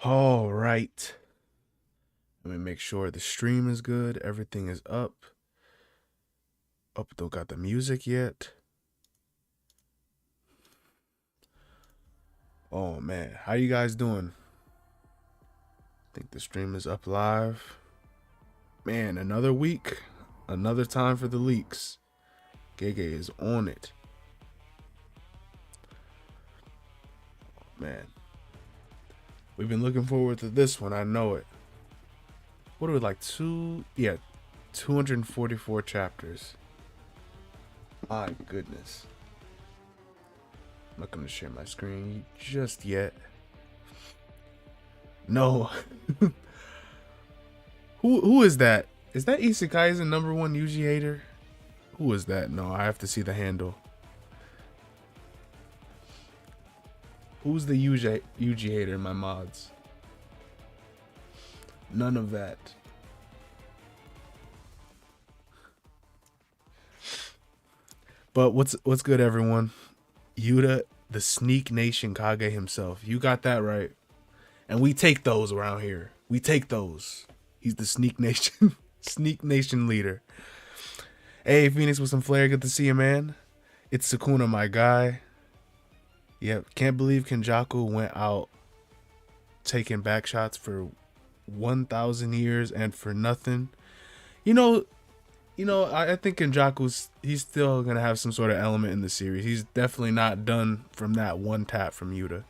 All right. Let me make sure the stream is good. Everything is up. Oh, don't got the music yet. Oh man, how you guys doing? Think the stream is up live. Man, another week, another time for the leaks. Gege is on it. Man, we've been looking forward to this one. I know it. What are we like 244 chapters. My goodness. I'm not gonna share my screen just yet. No. Who is that? Is that Kaisen #1 Yuji hater? Who is that? No, I have to see the handle. Who's the Yuji hater in my mods? None of that. But what's good, everyone? Yuta, the Sneak Nation Kage himself. You got that right. And we take those around here. We take those. He's the Sneak Nation, Sneak Nation leader. Hey, Phoenix with some flair. Good to see you, man. It's Sukuna, my guy. Yep, can't believe Kenjaku went out taking back shots for 1,000 years and for nothing. You know, I think he's still gonna have some sort of element in the series. He's definitely not done from that one tap from Yuta.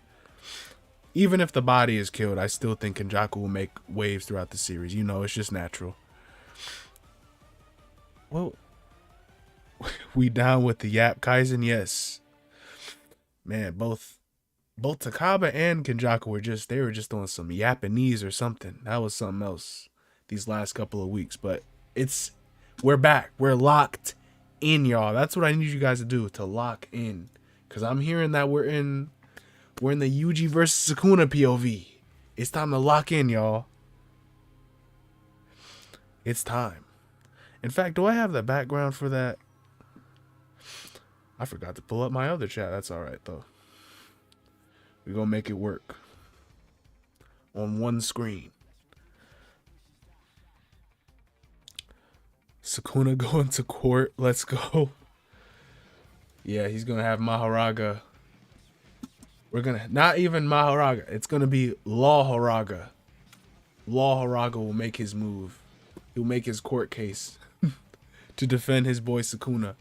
Even if the body is killed, I still think Kenjaku will make waves throughout the series. You know, it's just natural. Well, we down with the Yap Kaisen, yes. Man, both Takaba and Kenjaku were just doing some Japanese or something. That was something else these last couple of weeks. But we're back. We're locked in, y'all. That's what I need you guys to do, to lock in. Cause I'm hearing that we're in the Yuji versus Sukuna POV. It's time to lock in, y'all. It's time. In fact, do I have the background for that? I forgot to pull up my other chat. That's all right, though. We're going to make it work. On one screen. Sukuna going to court. Let's go. Yeah, he's going to have Maharaga. We're going to... Not even Maharaga. It's going to be Law Haraga. Law Haraga will make his move. He'll make his court case to defend his boy Sukuna.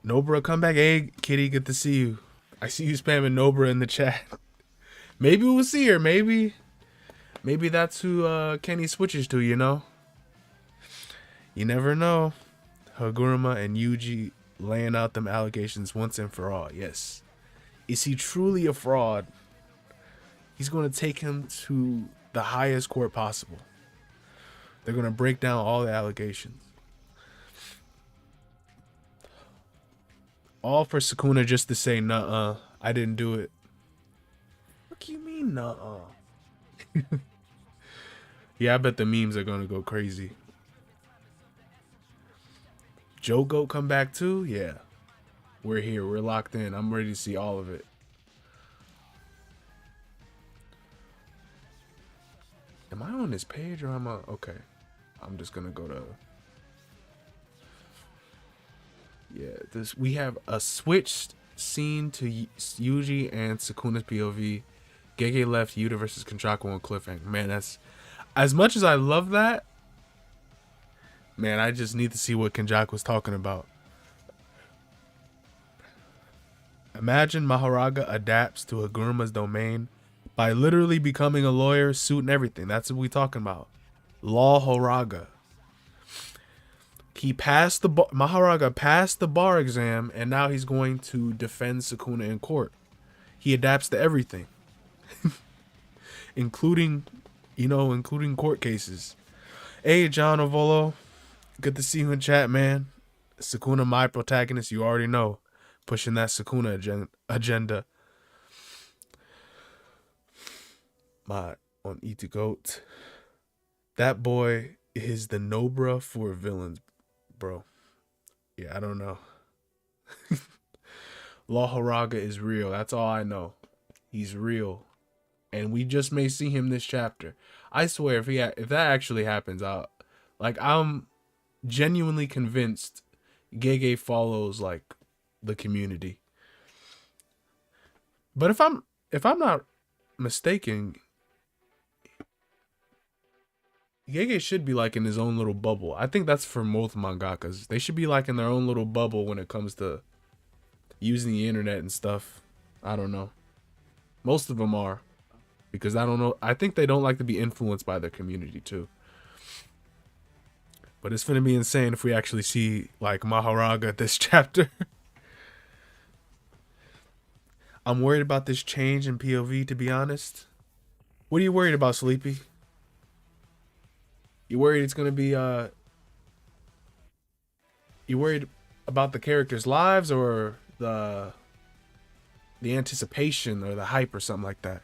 Nobra, come back. Hey, Kitty, good to see you. I see you spamming Nobra in the chat. Maybe we'll see her. Maybe that's who Kenny switches to, you know? You never know. Haguruma and Yuji laying out them allegations once and for all. Yes. Is he truly a fraud? He's going to take him to the highest court possible. They're going to break down all the allegations. All for Sukuna just to say, nuh-uh, I didn't do it. What do you mean, nuh-uh? Yeah, I bet the memes are gonna go crazy. Joe Goat come back too? Yeah. We're here. We're locked in. I'm ready to see all of it. Am I on this page or am I... Okay. I'm just gonna go to... Yeah, we have a switched scene to Yuji and Sukuna's POV. Gege left Yuta versus Kenjaku on cliffhanger. Man, that's... As much as I love that, man, I just need to see what Kenjaku was talking about. Imagine Maharaga adapts to Haguruma's domain by literally becoming a lawyer, suit, and everything. That's what we talking about. Law Haraga. Maharaga passed the bar exam, and now he's going to defend Sukuna in court. He adapts to everything. including court cases. Hey, John Ovolo. Good to see you in chat, man. Sukuna, my protagonist, you already know. Pushing that Sukuna agenda. On Eat to Goat. That boy is the Nobra for villains, bro. Yeah, I don't know. Law Haraga is real. That's all I know. He's real, and we just may see him this chapter. I swear, if that actually happens, I'm genuinely convinced Gege follows like the community. But if I'm not mistaken, Gege should be like in his own little bubble. I think that's for most mangakas. They should be like in their own little bubble when it comes to using the internet and stuff. I don't know. Most of them are, because I don't know. I think they don't like to be influenced by their community too. But it's gonna be insane if we actually see like Maharaga this chapter. I'm worried about this change in POV, to be honest. What are you worried about, Sleepy? You worried it's gonna be you worried about the characters' lives, or the anticipation or the hype or something like that?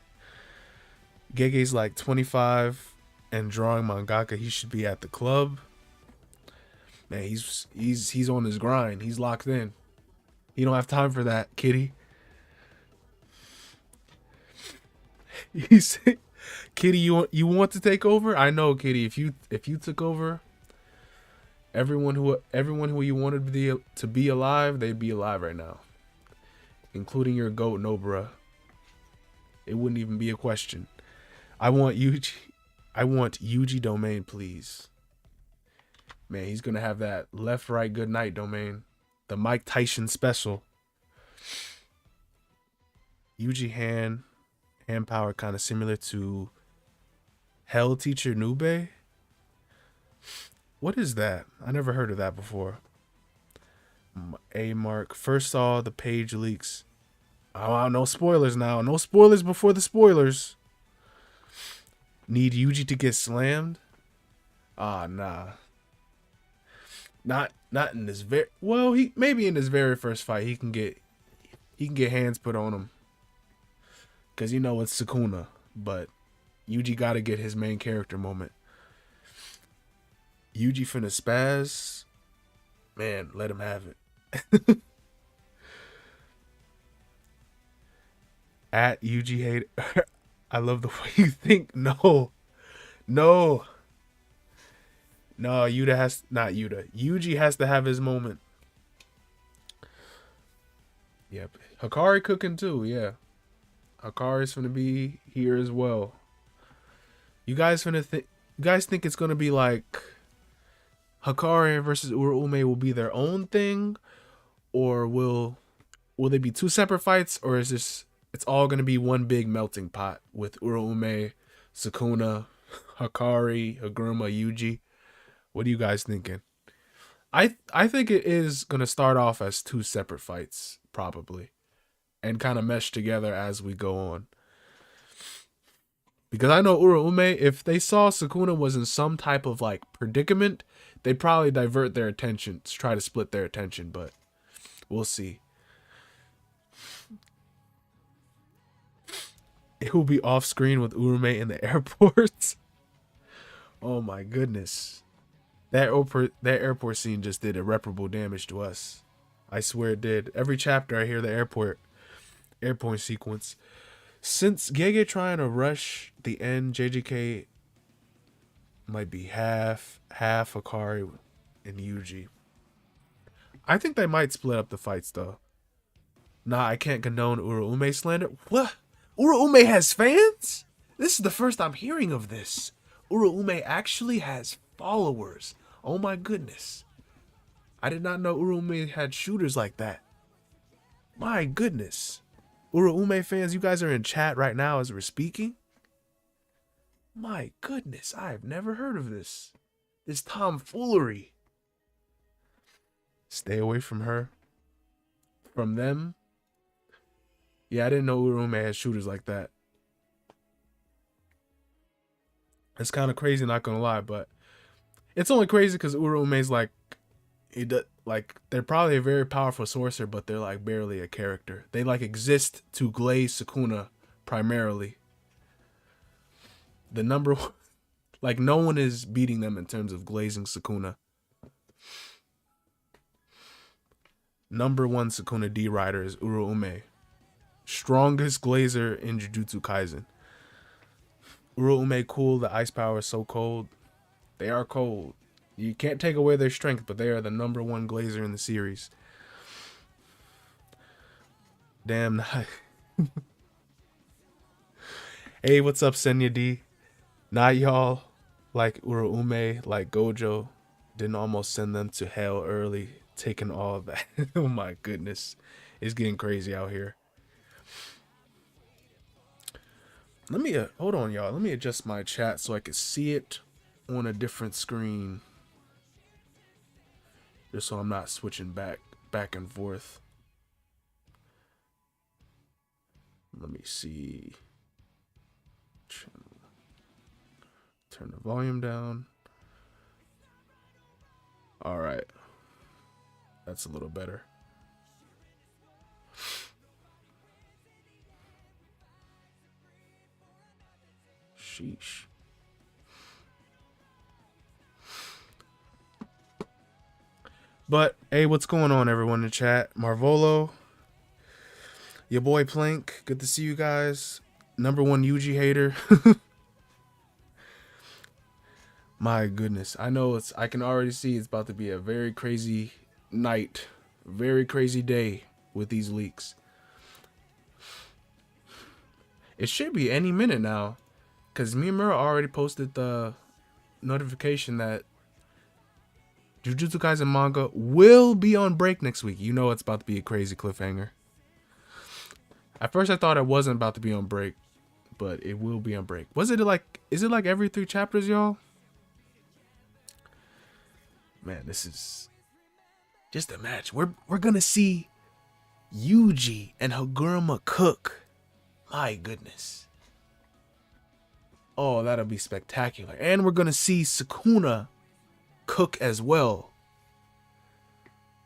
Gege's like 25 and drawing mangaka. He should be at the club. Man, he's on his grind. He's locked in. He don't have time for that, Kitty. He's Kitty, you want to take over? I know, Kitty. If you took over, everyone who you wanted to be alive, they'd be alive right now, including your goat Nobra. It wouldn't even be a question. I want Yuji domain, please. Man, he's gonna have that left right good night domain, the Mike Tyson special. Yuji hand power kind of similar to Hell Teacher Nube. What is that? I never heard of that before. A mark. First saw the page leaks. Oh, no spoilers now. No spoilers before the spoilers. Need Yuji to get slammed? Ah, nah. Not in this he maybe in his very first fight he can get hands put on him. Cause you know it's Sukuna, but Yuji gotta get his main character moment. Yuji finna spaz. Man, let him have it. At Yuji hate. I love the way you think. No. Yuji has to have his moment. Yep. Hikari cooking too, yeah. Hikari's gonna be here as well. You guys think it's gonna be like Hikari versus Uraume will be their own thing, or will they be two separate fights, or is this it's all gonna be one big melting pot with Uraume, Sukuna, Hikari, Haguruma, Yuji? What are you guys thinking? I think it is gonna start off as two separate fights, probably, and kind of mesh together as we go on. Because I know Uraume, if they saw Sukuna was in some type of like predicament, they'd probably divert their attention to try to split their attention, but we'll see. It will be off screen with Uraume in the airport. Oh my goodness. That airport scene just did irreparable damage to us. I swear it did. Every chapter I hear the airport sequence. Since Gege trying to rush the end, JJK might be half Hikari and Yuji. I think they might split up the fights though. Nah, I can't condone Uraume slander. What? Uraume has fans? This is the first I'm hearing of this. Uraume actually has followers. Oh my goodness. I did not know Uraume had shooters like that. My goodness. Uraume fans, you guys are in chat right now as we're speaking? My goodness, I've never heard of this. This tomfoolery. Stay away from her. From them. Yeah, I didn't know Uraume had shooters like that. It's kind of crazy, not gonna lie, but it's only crazy because Uraume's like, they're probably a very powerful sorcerer, but they're like barely a character. They like exist to glaze Sukuna primarily. The number one, like no one is beating them in terms of glazing Sukuna. Number one Sukuna D rider is Uraume. Strongest Glazer in Jujutsu Kaisen. Uroume cool. The ice power is so cold. They are cold. You can't take away their strength, but they are the number one Glazer in the series. Damn. Hey, what's up, Senya D? Not y'all like Uroume, like Gojo, didn't almost send them to hell early, taking all of that. Oh my goodness. It's getting crazy out here. Let me hold on, y'all. Let me adjust my chat so I can see it on a different screen, just so I'm not switching back and forth. Let me see. Turn the volume down. All right, that's a little better. Sheesh. But hey, what's going on, everyone in the chat? Marvolo, your boy Plank, good to see you guys. Number one Yuji hater. My goodness, I know I can already see it's about to be a very crazy night, very crazy day with these leaks. It should be any minute now, because Myamura already posted the notification that Jujutsu Kaisen manga will be on break next week. You know it's about to be a crazy cliffhanger. At first I thought it wasn't about to be on break, but it will be on break. Is it like every 3 chapters, y'all? Man, this is just a match. We're gonna see Yuji and Haguruma cook. My goodness. Oh, that'll be spectacular. And we're gonna see Sukuna cook as well.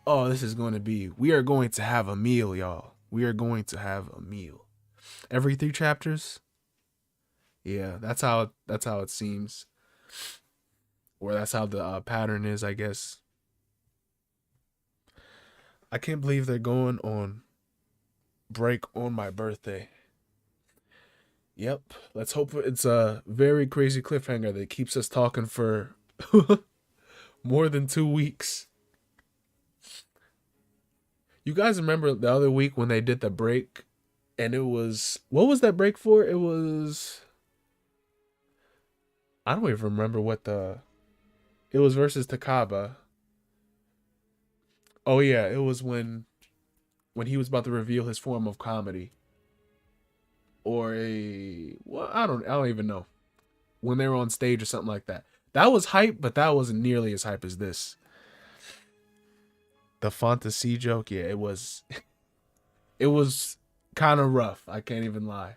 Oh, this is going to be. We are going to have a meal, y'all. We are going to have a meal. Every 3 chapters. Yeah, that's how it seems. Or that's how the pattern is, I guess. I can't believe they're going on break on my birthday. Yep. Let's hope it's a very crazy cliffhanger that keeps us talking for more than 2 weeks. You guys remember the other week when they did the break? And it was... What was that break for? It was... I don't even remember what the... It was versus Takaba. Oh yeah, it was when he was about to reveal his form of comedy. Or I don't even know. When they were on stage or something like that. That was hype, but that wasn't nearly as hype as this. The fantasy joke, yeah, it was it was kind of rough, I can't even lie.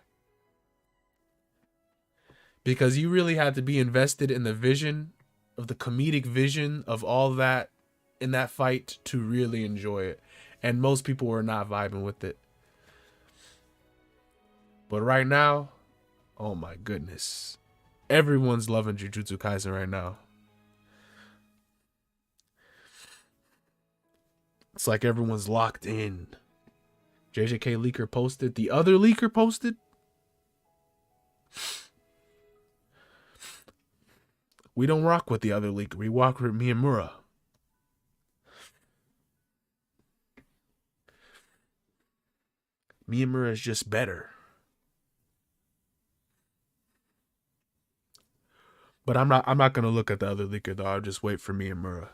Because you really had to be invested in the vision of the comedic vision of all that in that fight to really enjoy it. And most people were not vibing with it. But right now, oh my goodness. Everyone's loving Jujutsu Kaisen right now. It's like everyone's locked in. JJK leaker posted. The other leaker posted. We don't rock with the other leaker. We rock with Myamura. Myamura is just better. But I'm not gonna look at the other leaker though. I'll just wait for Myamura.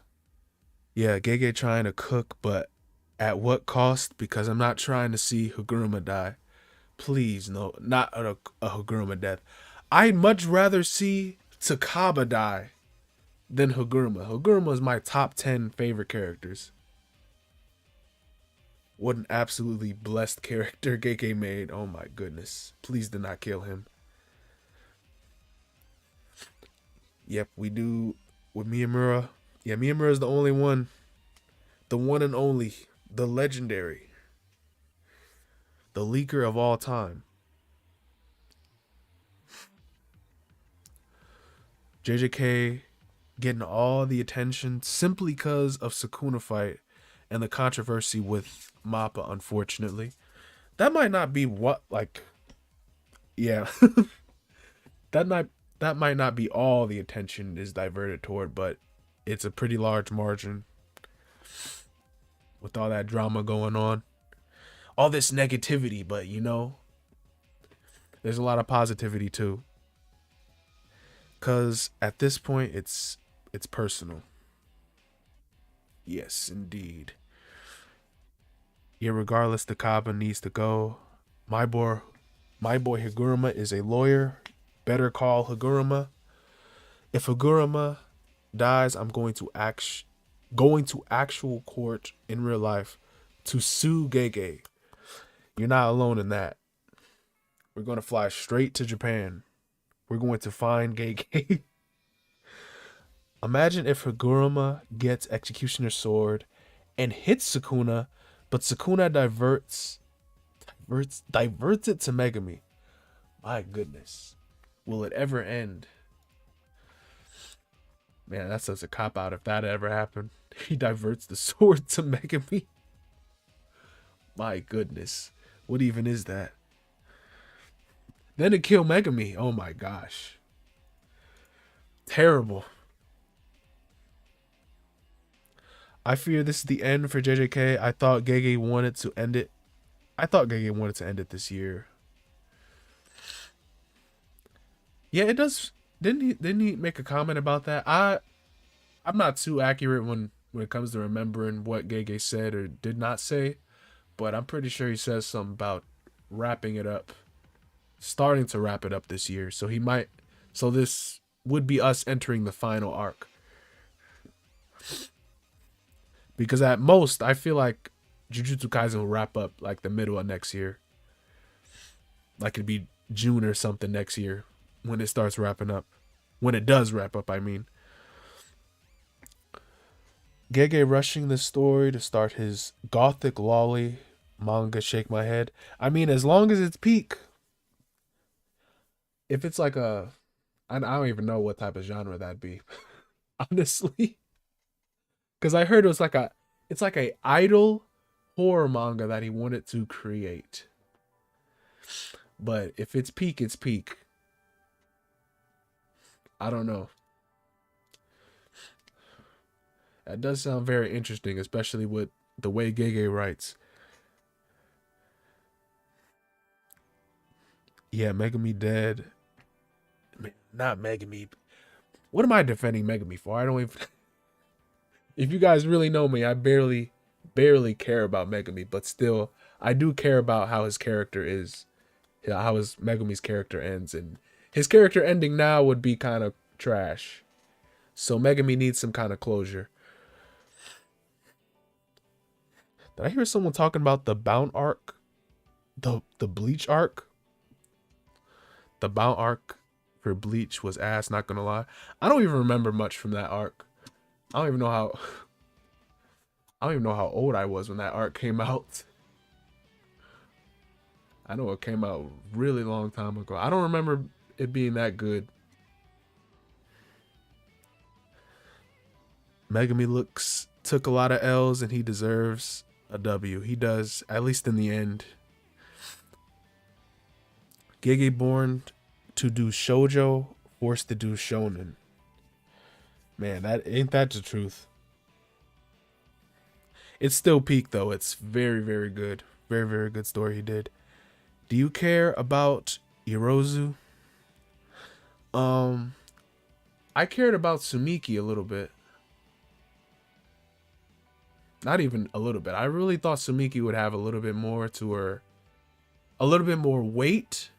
Yeah, Gege trying to cook, but at what cost? Because I'm not trying to see Haguruma die. Please, no, not a Haguruma death. I'd much rather see Takaba die than Haguruma. Haguruma is my top 10 favorite characters. What an absolutely blessed character Gege made. Oh my goodness. Please do not kill him. Yep, we do with Myamura. Yeah, Myamura is the only one. The one and only. The legendary. The leaker of all time. JJK getting all the attention simply because of Sukuna fight and the controversy with Mappa, unfortunately. That might not be what like yeah. that might that might not be all the attention is diverted toward, but it's a pretty large margin with all that drama going on. All this negativity, but there's a lot of positivity too. Cause at this point it's personal. Yes, indeed. Yeah, regardless the Kaba needs to go. My boy my boy Higuruma is a lawyer. Better call Higuruma. If Higuruma dies, I'm going to actual court in real life to sue Gege. You're not alone in that. We're going to fly straight to Japan. We're going to find Gege. Imagine if Higuruma gets Executioner's Sword and hits Sukuna, but Sukuna diverts it to Megami. My goodness. Will it ever end? Man, that's such a cop out if that ever happened. He diverts the sword to Megami. My goodness. What even is that? Then to kill Megami. Oh my gosh. Terrible. I fear this is the end for JJK. I thought Gege wanted to end it. I thought Gege wanted to end it this year. Yeah, it does. Didn't he make a comment about that? I'm not too accurate when it comes to remembering what Gege said or did not say, but I'm pretty sure he says something about wrapping it up, starting to wrap it up this year. So he might. So this would be us entering the final arc. Because at most, I feel like Jujutsu Kaisen will wrap up like the middle of next year. Like it'd be June or something next year when it starts wrapping up. When it does wrap up, I mean. Gege rushing the story to start his gothic lolly manga shake my head. I mean, as long as it's peak. If it's like I don't even know what type of genre that'd be. Honestly. Because I heard it's like a idol horror manga that he wanted to create. But if it's peak, it's peak. I don't know. That does sound very interesting, especially with the way Gege writes. Yeah, Megami dead. Not Megami. What am I defending Megami for? I don't even. If you guys really know me, I barely care about Megami, but still, I do care about how his character is, how his Megami's character ends, and his character ending now would be kind of trash. So Megami needs some kind of closure. Did I hear someone talking about the Bound arc? The Bleach arc? The Bound arc for Bleach was ass, not gonna lie. I don't even remember much from that arc. I don't even know how old I was when that arc came out. I know it came out a really long time ago. I don't remember it being that good. Megami took a lot of L's and he deserves a W. He does, at least in the end. Gege born to do shoujo, forced to do shonen. Man, that ain't that the truth. It's still peak though. It's very, very good. Very, very good story he did. Do you care about Hirozu? I cared about Sumiki a little bit. Not even a little bit. I really thought Sumiki would have a little bit more to her, a little bit more weight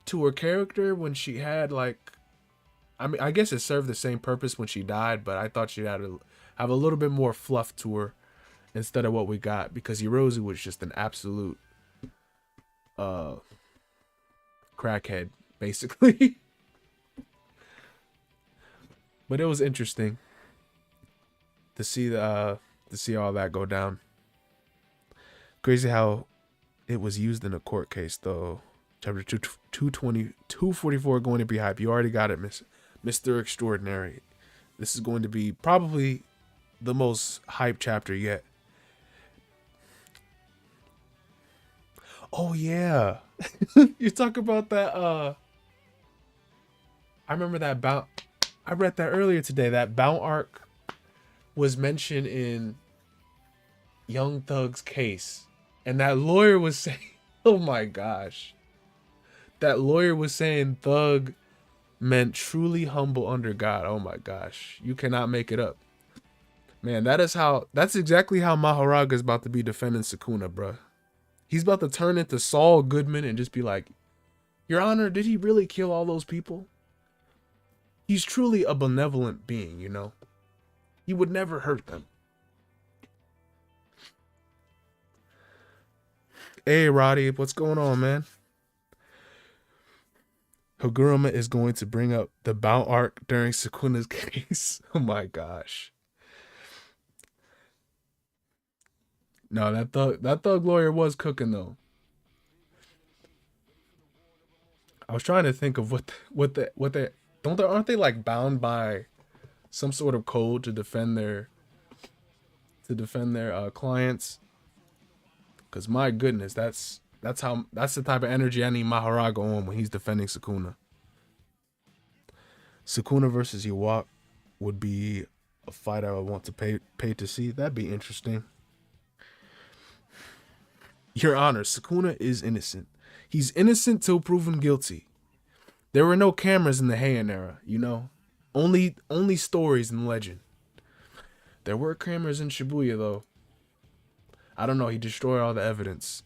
to her character when she had I mean, I guess it served the same purpose when she died, but I thought she had to have a little bit more fluff to her instead of what we got, because Hirozu was just an absolute crackhead, basically. But it was interesting to see all that go down. Crazy how it was used in a court case though. Chapter 244 going to be hype. You already got it, Mr. Extraordinary. This is going to be probably the most hype chapter yet. Oh yeah. You talk about that I remember that bound. I read that earlier today. That bound arc was mentioned in Young Thug's case. And that lawyer was saying, oh my gosh. That lawyer was saying Thug meant truly humble under God. Oh my gosh. You cannot make it up. Man, that's exactly how Mahoraga is about to be defending Sukuna, bruh. He's about to turn into Saul Goodman and just be like, Your Honor, did he really kill all those people? He's truly a benevolent being, you know? He would never hurt them. Hey, Roddy, what's going on, man? Haguruma is going to bring up the bound arc during Sukuna's case. Oh my gosh. No, that thug lawyer was cooking though. I was trying to think of what they aren't they like bound by some sort of code to defend their clients? Cause my goodness, that's the type of energy I need Mahoraga on when he's defending Sukuna. Sukuna versus Iwak would be a fight I would want to pay to see. That'd be interesting. Your Honor, Sukuna is innocent. He's innocent till proven guilty. There were no cameras in the Heian era, you know? Only stories and legend. There were cameras in Shibuya though. I don't know, he destroyed all the evidence.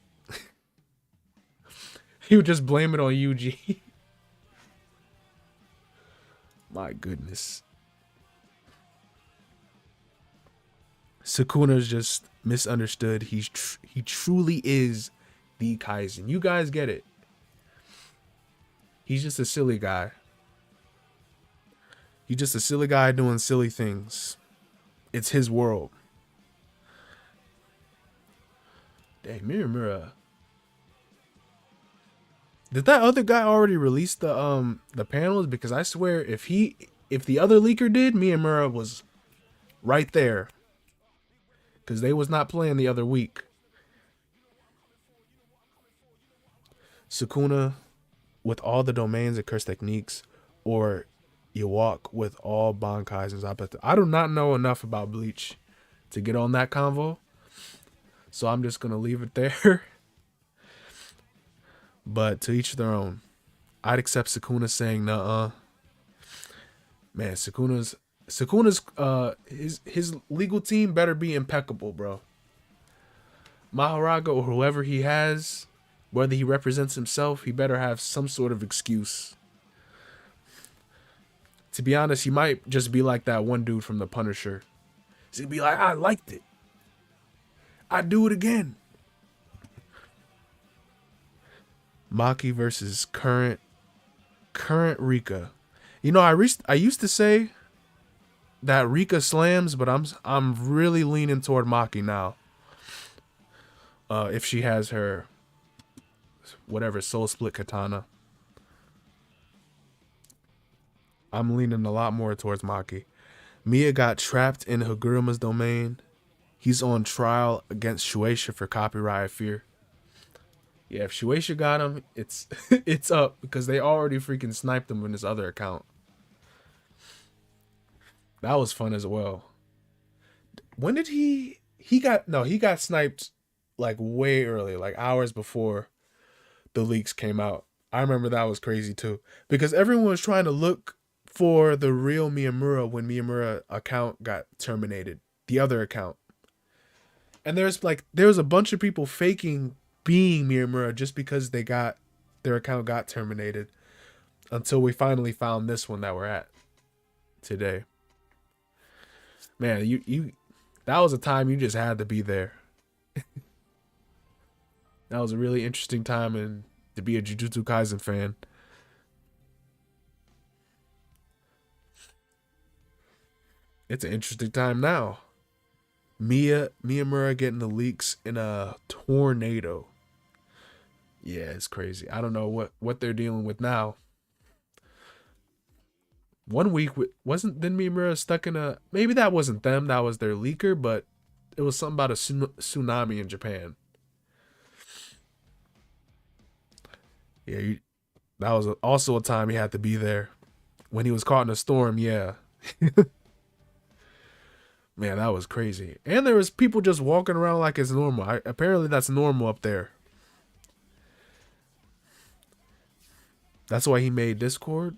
He would just blame it on Yuji. My goodness. Sukuna's just misunderstood. He truly is the Kaisen. You guys get it. He's just a silly guy. He's just a silly guy doing silly things. It's his world. Dang, Myamura. Did that other guy already release the panels? Because I swear if the other leaker did, Myamura was right there. Because they was not playing the other week. Sukuna with all the domains and curse techniques, or Iwak with all Bankaisens. I do not know enough about Bleach to get on that convo. So I'm just going to leave it there. But to each their own. I'd accept Sukuna saying nuh-uh. Man, Sukuna's his legal team better be impeccable, bro. Mahoraga or whoever he has, whether he represents himself, he better have some sort of excuse. To be honest, he might just be like that one dude from The Punisher. He's gonna be like, I liked it. I'd do it again. Maki versus current Rika. You know, I used to say that Rika slams, but I'm really leaning toward Maki now. If she has her whatever soul split katana, I'm leaning a lot more towards Maki. Mia got trapped in Haguruma's domain. He's on trial against Shueisha for copyright, I fear. Yeah, if Shueisha got him, it's it's up because they already freaking sniped him in his other account. That was fun as well. When did he got sniped like way early, like hours before the leaks came out. I remember that was crazy too. Because everyone was trying to look for the real Myamura when Myamura account got terminated. The other account. And there was a bunch of people faking being Myamura just because their account got terminated. Until we finally found this one that we're at today. Man, you that was a time you just had to be there. That was a really interesting time and to be a Jujutsu Kaisen fan. It's an interesting time now. Myamura getting the leaks in a tornado. Yeah, it's crazy. I don't know what they're dealing with now. One week wasn't then Myamura stuck in a, maybe that wasn't them, that was their leaker, but it was something about a tsunami in Japan. Yeah, that was also a time he had to be there when he was caught in a storm. Yeah, man, that was crazy. And there was people just walking around like it's normal. Apparently, that's normal up there. That's why he made Discord.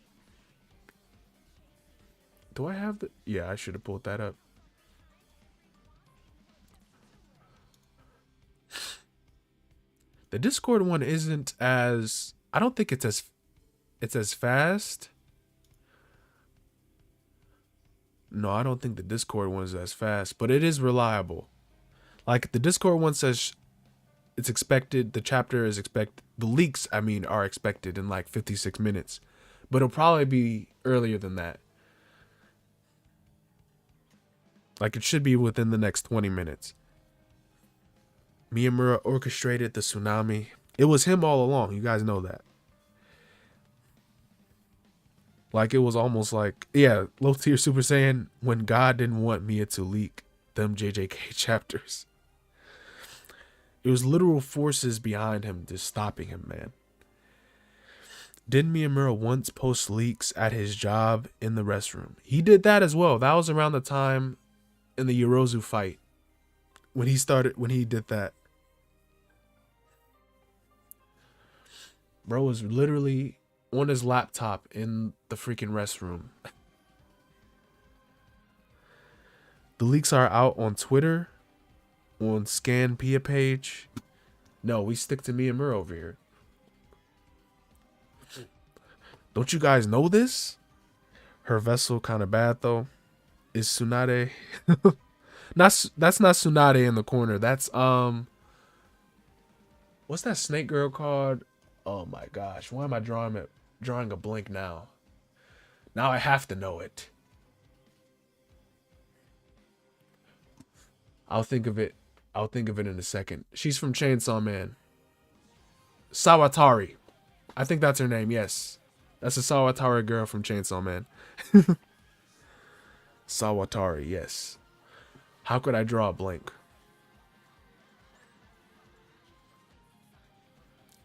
Do I have the? Yeah, I should have pulled that up. The Discord one isn't as. I don't think it's as fast. No, I don't think the Discord one is as fast, but it is reliable. Like the Discord one says it's expected, the chapter is expected, the leaks, I mean, are expected in like 56 minutes. But it'll probably be earlier than that. Like it should be within the next 20 minutes. Myamura orchestrated the tsunami. It was him all along. You guys know that. Like it was almost like, yeah, low tier Super Saiyan when God didn't want Mia to leak them JJK chapters. It was literal forces behind him just stopping him, man. Didn't Myamura once post leaks at his job in the restroom? He did that as well. That was around the time in the Yorozu fight when he did that. Bro was literally on his laptop in the freaking restroom. The leaks are out on Twitter, on Scan Pia page. No, we stick to Myamura over here. Don't you guys know this? Her vessel kind of bad though. Is Tsunade? That's not Tsunade in the corner. That's what's that snake girl called? Oh my gosh, why am I drawing a blank now? Now I have to know it. I'll think of it in a second. She's from Chainsaw Man. Sawatari. I think that's her name, yes. That's a Sawatari girl from Chainsaw Man. Sawatari, yes. How could I draw a blank?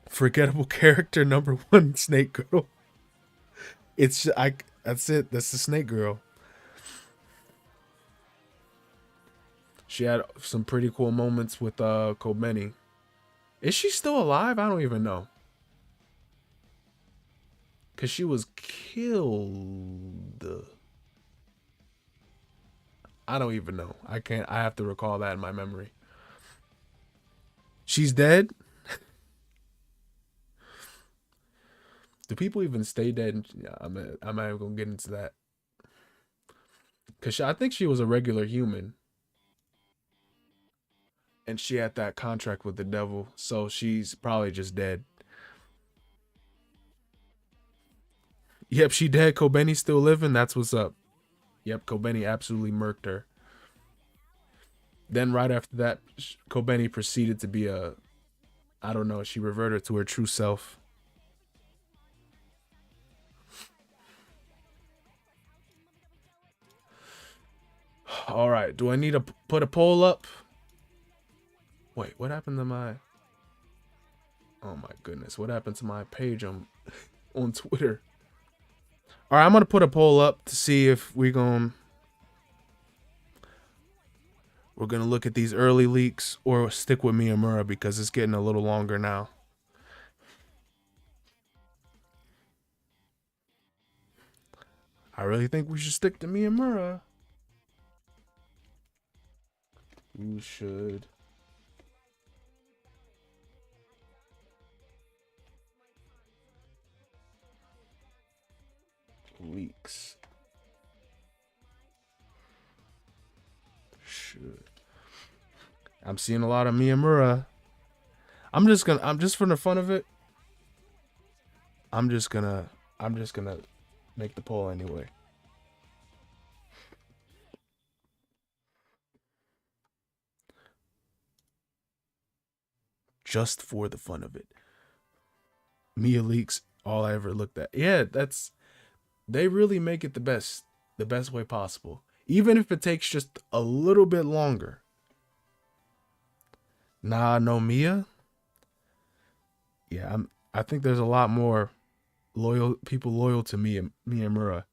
Forgettable character number 1, Snake Girl. That's it. That's the Snake Girl. She had some pretty cool moments with Kobeni. Is she still alive? I don't even know. Cause she was killed. I don't even know. I have to recall that in my memory. She's dead? Do people even stay dead? Yeah, I'm not even gonna get into that. Cause I think she was a regular human. And she had that contract with the devil. So she's probably just dead. Yep, she dead. Kobeni's still living. That's what's up. Yep, Kobeni absolutely murked her. Then right after that, Kobeni proceeded to be I don't know, she reverted to her true self. All right, do I need to put a poll up? Wait, what happened to my... Oh my goodness, what happened to my page on Twitter? All right, I'm going to put a poll up to see if we're going to look at these early leaks or stick with Myamura because it's getting a little longer now. I really think we should stick to Myamura. You should. Leaks. Should. I'm seeing a lot of Myamura. I'm just for the fun of it. I'm just gonna make the poll anyway. Just for the fun of it. Mia leaks, all I ever looked at. Yeah, they really make it the best way possible. Even if it takes just a little bit longer. Nah, no Mia. Yeah, I think there's a lot more loyal people loyal to Miyamura.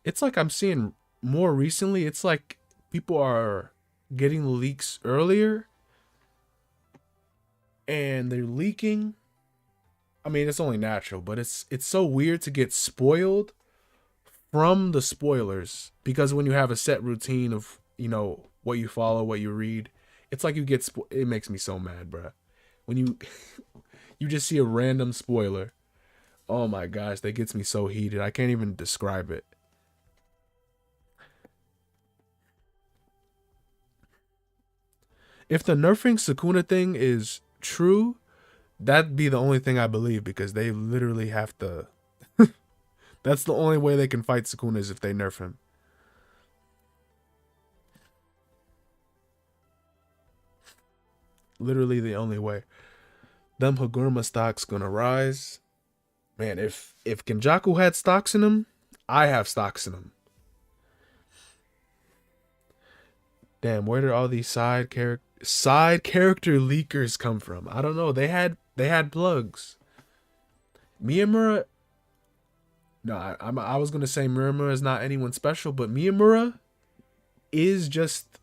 It's like I'm seeing more recently. It's like people are getting the leaks earlier, and they're leaking. I mean, it's only natural, but it's so weird to get spoiled from the spoilers because when you have a set routine of what you follow, what you read, it's like you get it makes me so mad, bruh. When you just see a random spoiler, oh my gosh, that gets me so heated. I can't even describe it. If the nerfing Sukuna thing is true, that'd be the only thing I believe because they literally have to. That's the only way they can fight Sukuna is if they nerf him. Literally the only way. Them Haguruma stocks gonna rise. Man, if Kenjaku had stocks in him, I have stocks in him. Damn, where did all these side character leakers come from? I don't know. They had plugs. Miyamura. No, I was gonna say Miyamura is not anyone special, but Miyamura is just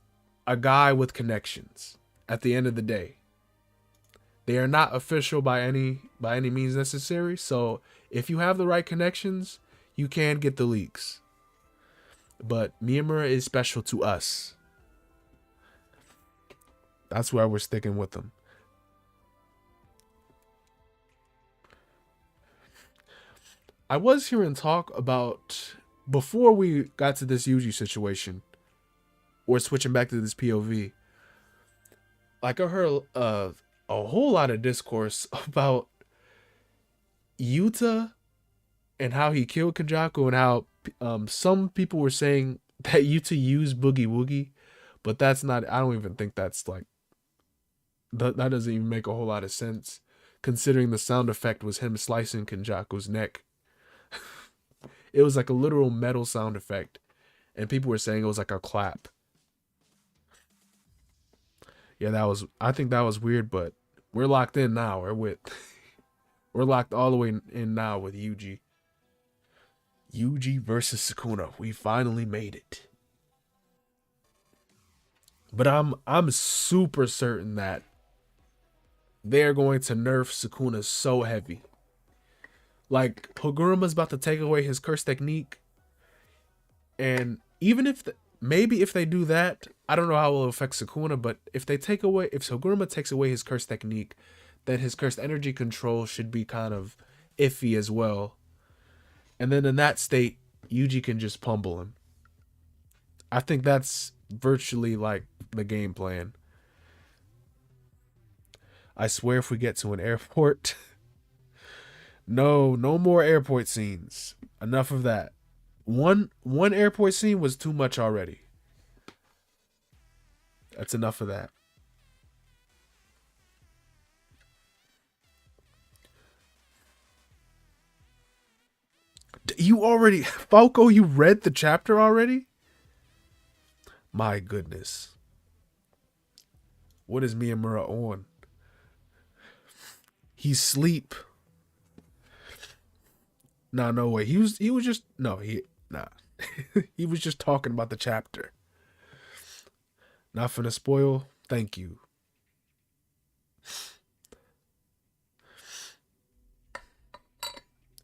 a guy with connections. At the end of the day, they are not official by any means necessary. So if you have the right connections, you can get the leaks. But Miyamura is special to us. That's why we're sticking with them. I was hearing talk about before we got to this Yuji situation, or switching back to this POV. Like I heard a whole lot of discourse about Yuta and how he killed Kajaku and how some people were saying that Yuta used Boogie Woogie, but that's not. I don't even think that's like that doesn't even make a whole lot of sense, considering the sound effect was him slicing Kenjaku's neck. It was like a literal metal sound effect, and people were saying it was like a clap. Yeah, I think that was weird, but we're locked in now. We're locked all the way in now with Yuji. Yuji versus Sukuna. We finally made it. But I'm super certain that they're going to nerf Sukuna so heavy. Like Hoguruma's about to take away his curse technique, and even if maybe if they do that, I don't know how it will affect Sukuna. But if Hoguruma takes away his curse technique, then his cursed energy control should be kind of iffy as well. And then in that state, Yuji can just pummel him. I think that's virtually like the game plan. I swear if we get to an airport, no more airport scenes. Enough of that. One airport scene was too much already. That's enough of that. You already, Falco, you read the chapter already? My goodness. What is Miyamura on? He's sleep. Nah, no way. He was just no, nah. He was just talking about the chapter. Not finna spoil. Thank you.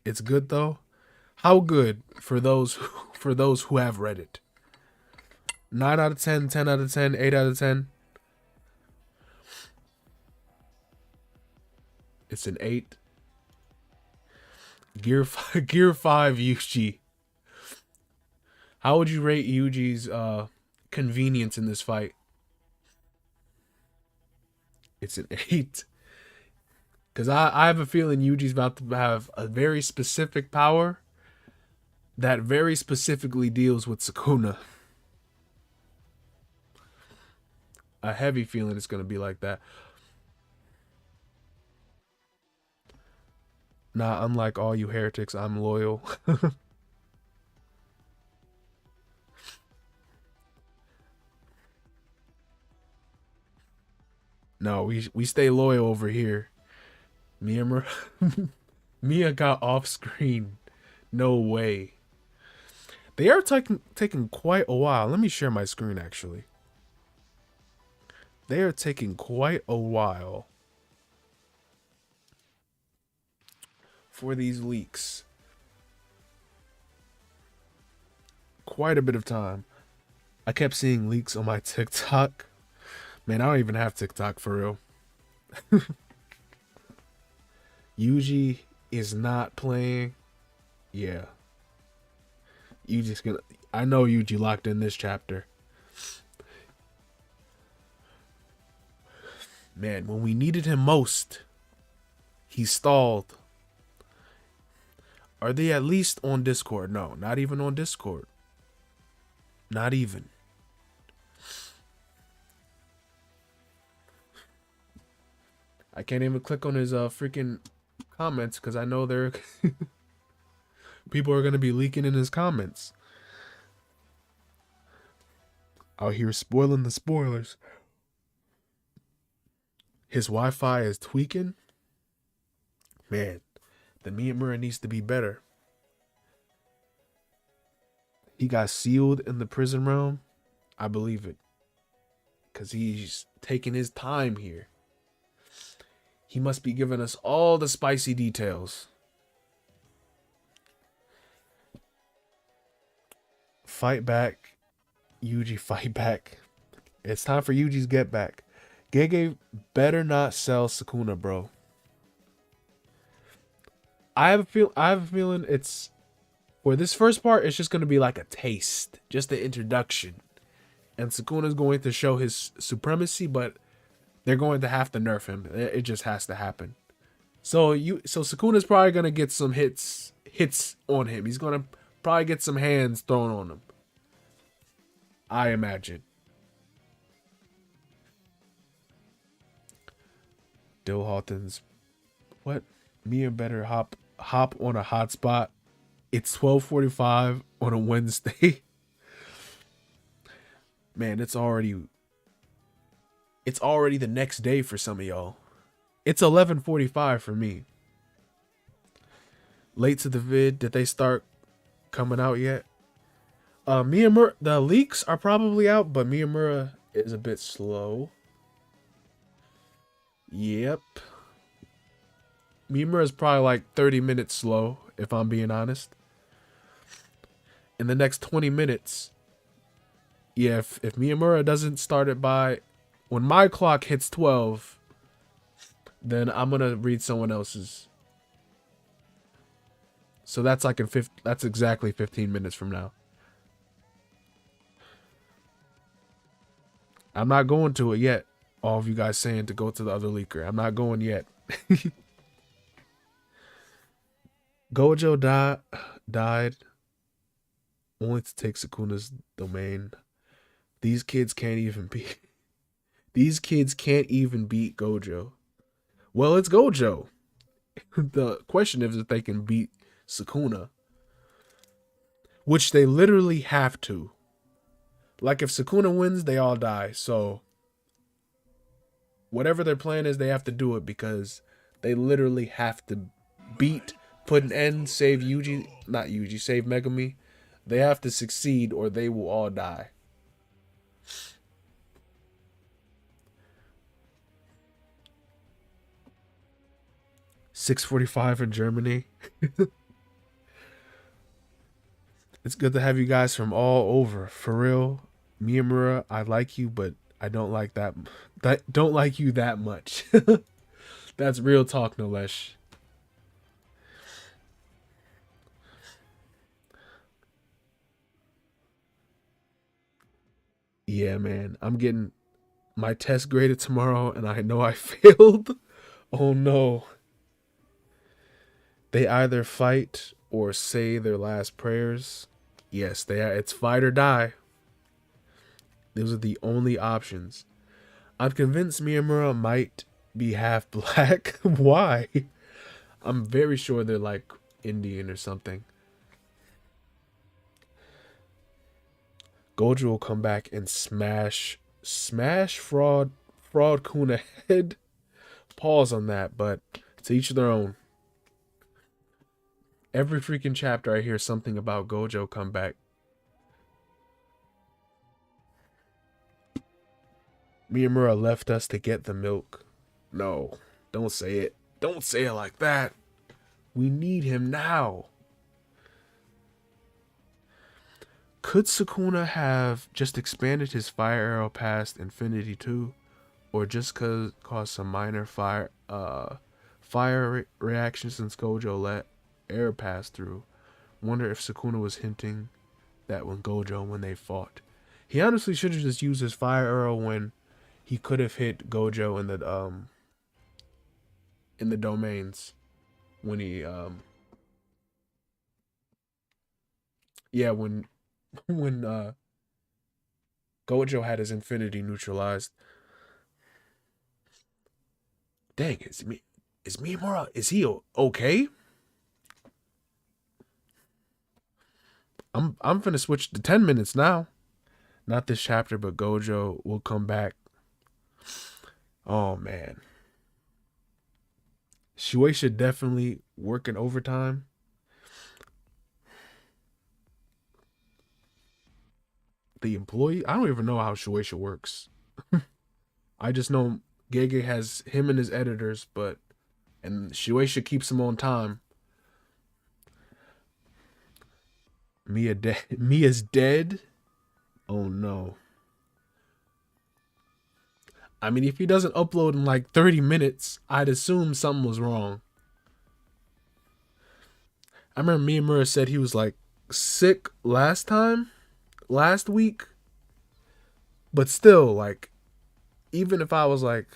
It's good though. How good for those who have read it? 9 out of 10, 10 out of 10, 8 out of 10. It's an 8. Gear 5 Yuji. How would you rate Yuji's convenience in this fight? It's an 8. Because I have a feeling Yuji's about to have a very specific power that very specifically deals with Sukuna. A heavy feeling it's going to be like that. Nah, unlike all you heretics, I'm loyal. No, we stay loyal over here. Myamura, Mia got off screen. No way. They are taking quite a while. Let me share my screen actually. They are taking quite a while for these leaks. Quite a bit of time. I kept seeing leaks on my TikTok. Man, I don't even have TikTok for real. Yuji is not playing. Yeah. Yuji's gonna. I know Yuji locked in this chapter. Man, when we needed him most, he stalled. Are they at least on Discord? No, not even on Discord. Not even. I can't even click on his freaking comments because I know they're people are gonna be leaking in his comments. Out here spoiling the spoilers. His Wi-Fi is tweaking. Man, the Myamura needs to be better. He got sealed in the prison realm. I believe it. Because he's taking his time here. He must be giving us all the spicy details. Fight back. Yuji, fight back. It's time for Yuji's get back. Gege better not sell Sukuna, bro. I have a feeling it's for this first part, it's just gonna be like a taste, just the introduction. And Sukuna's going to show his supremacy, but they're going to have to nerf him. It just has to happen. So Sukuna's probably gonna get some hits on him. He's gonna probably get some hands thrown on him, I imagine. Dill Halton's what? Mia better hop on a hotspot. It's 12:45 on a Wednesday. Man, it's already the next day for some of y'all. It's 11:45 for me. Late to the vid. Did they start coming out yet? Myamura, the leaks are probably out, but Myamura is a bit slow. Yep. Myamura is probably like 30 minutes slow, if I'm being honest. In the next 20 minutes, yeah, if Myamura doesn't start it by when my clock hits 12, then I'm gonna read someone else's. So that's like that's exactly 15 minutes from now. I'm not going to it yet. All of you guys saying to go to the other leaker. I'm not going yet. Gojo died only to take Sukuna's domain. These kids can't even beat Gojo. Well, it's Gojo. The question is if they can beat Sukuna, which they literally have to. Like if Sukuna wins, they all die. So whatever their plan is, they have to do it because they literally have to put an end, save Yuji, not Yuji, save Megumi. They have to succeed or they will all die. $6:45 in Germany. It's good to have you guys from all over. For real, Myamura, I like you, but I don't like don't like you that much. That's real talk, no less. Yeah, man. I'm getting my test graded tomorrow, and I know I failed. Oh, no. They either fight or say their last prayers. Yes, they are. It's fight or die. Those are the only options. I'm convinced Myamura might be half black. Why? I'm very sure they're like Indian or something. Gojo will come back and smash fraud Kun ahead. Pause on that, but to each their own. Every freaking chapter I hear something about Gojo come back. Myamura left us to get the milk. No, don't say it. Don't say it like that. We need him now. Could Sukuna have just expanded his fire arrow past infinity too? Or just cause some minor fire reaction since Gojo let air pass through? Wonder if Sukuna was hinting that when they fought. He honestly should have just used his fire arrow when he could have hit Gojo in the domains when he when when Gojo had his infinity neutralized. Dang, is Myamura, is he okay? I'm finna switch to 10 minutes now. Not this chapter, but Gojo will come back. Oh man. Shueisha definitely working overtime. The employee? I don't even know how Shueisha works. I just know Gege has him and his editors, and Shueisha keeps him on time. Mia's dead? Oh no. I mean, if he doesn't upload in like 30 minutes, I'd assume something was wrong. I remember Myamura said he was like sick last week. But still, like, even if I was like,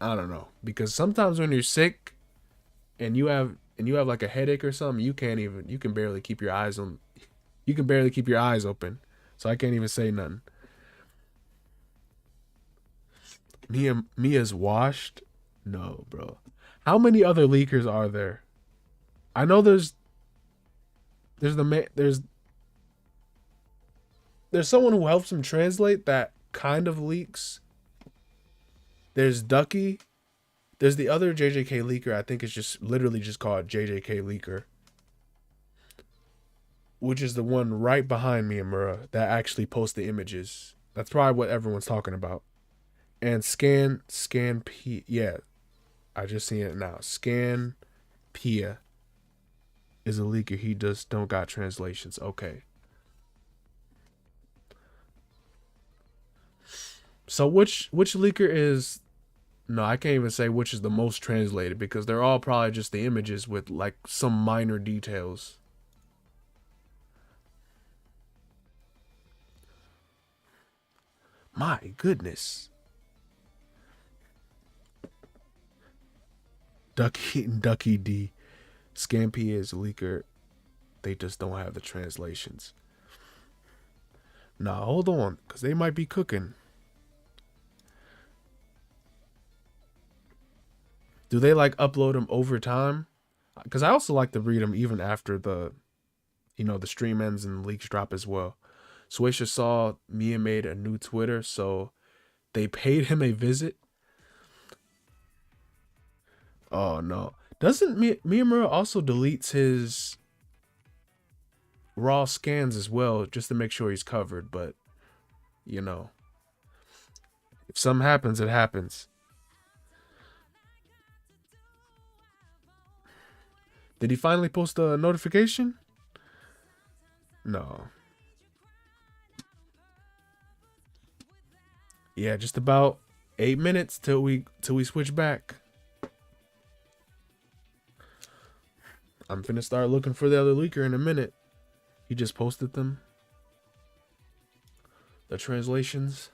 I don't know, because sometimes when you're sick and you have like a headache or something, you can barely keep your eyes open. So I can't even say nothing. Mia's washed? No, bro. How many other leakers are there? I know there's someone who helps him translate that kind of leaks. There's Ducky. There's the other JJK leaker. I think it's just literally just called JJK leaker, which is the one right behind Myamura that actually posts the images. That's probably what everyone's talking about. And Scan P. Yeah, I just seen it now. Scan Pia is a leaker. He just don't got translations. Okay. So which leaker is? No, I can't even say which is the most translated because they're all probably just the images with like some minor details. My goodness. Ducky D. Scampy is a leaker. They just don't have the translations. Nah, hold on, because they might be cooking. Do they like upload them over time? Because I also like to read them even after the stream ends and leaks drop as well. Shueisha saw Mia made a new Twitter, so they paid him a visit. Oh no. Doesn't Myamura also deletes his raw scans as well just to make sure he's covered, but if something happens, it happens. Did he finally post a notification? No. Yeah, just about 8 minutes till we switch back. I'm finna start looking for the other leaker in a minute. He just posted them. The translations.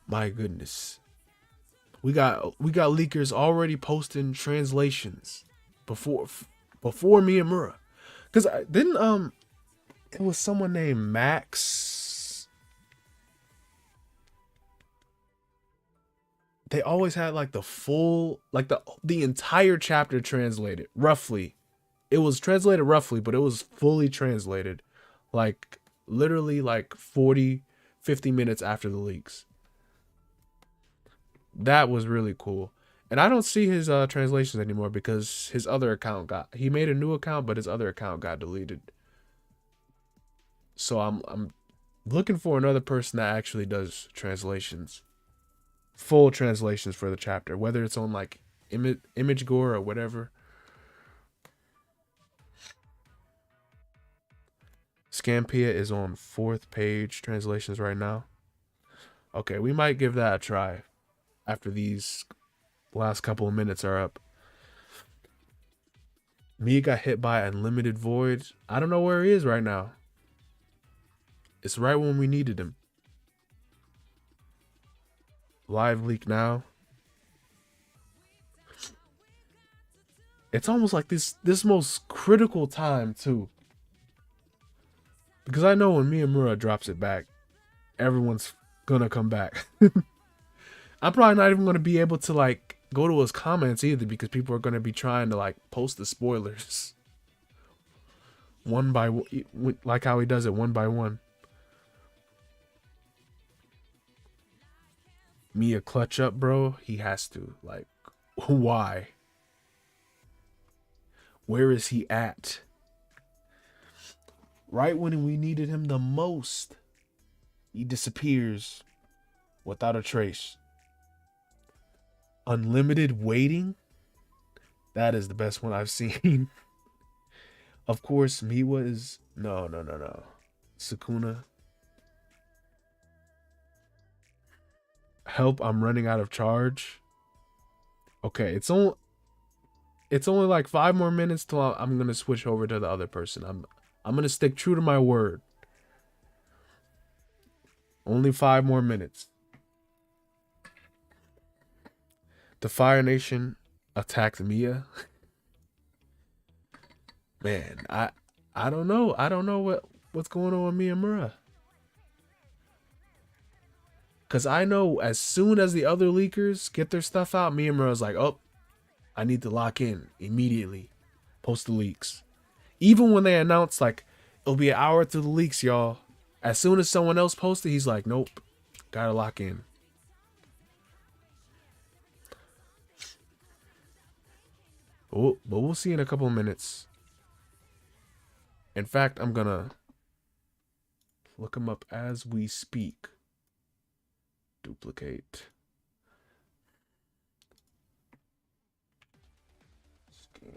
My goodness. We got leakers already posting translations before Myamura. Cause it was someone named Max. They always had like the full, like the entire chapter translated roughly. It was translated roughly, but it was fully translated, like literally like 40, 50 minutes after the leaks. That was really cool. And I don't see his translations anymore because his other account got he made a new account, but his other account got deleted. So I'm looking for another person that actually does translations, full translations for the chapter, whether it's on like image gore or whatever. Scampia is on 4th page translations right now. Okay, we might give that a try after these last couple of minutes are up. Mia got hit by Unlimited Void. I don't know where he is right now. It's right when we needed him. Live leak now. It's almost like this most critical time too. Because I know when Myamura drops it back, everyone's gonna come back. I'm probably not even gonna be able to like go to his comments either because people are gonna be trying to like post the spoilers one by one, like how he does it one by one. Mia clutch up, bro. He has to. Like, why? Where is he at? Right when we needed him the most, he disappears without a trace. Unlimited waiting? That is the best one I've seen. Of course, Miwa is... No. Sukuna. Help, I'm running out of charge. Okay, it's only like 5 more minutes till I'm going to switch over to the other person. I'm going to stick true to my word. Only 5 more minutes. The Fire Nation attacked Mia. Man, I don't know. I don't know what's going on with Myamura. Because I know as soon as the other leakers get their stuff out, Myamura's like, oh, I need to lock in immediately. Post the leaks. Even when they announce, like, it'll be an hour through the leaks, y'all. As soon as someone else posted, he's like, nope, gotta lock in. But we'll see in a couple of minutes. In fact, I'm gonna look him up as we speak. Duplicate. Scan.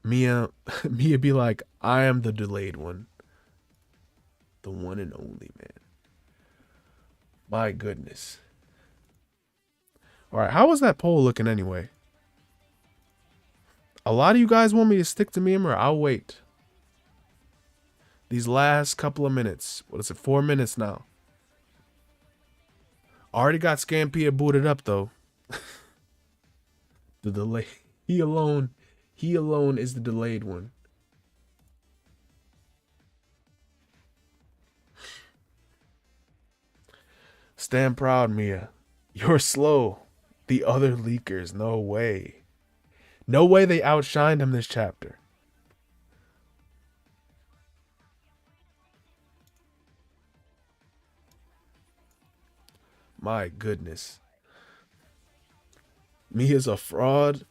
Mia be like, I am the delayed one. The one and only, man. My goodness. Alright, how was that poll looking anyway? A lot of you guys want me to stick to Myamura. I'll wait. These last couple of minutes. What is it? 4 minutes now. Already got Scampia booted up though. The delay. He alone is the delayed one. Stand proud, Mia. You're slow. The other leakers, no way. No way they outshined him this chapter. My goodness. Mia's a fraud.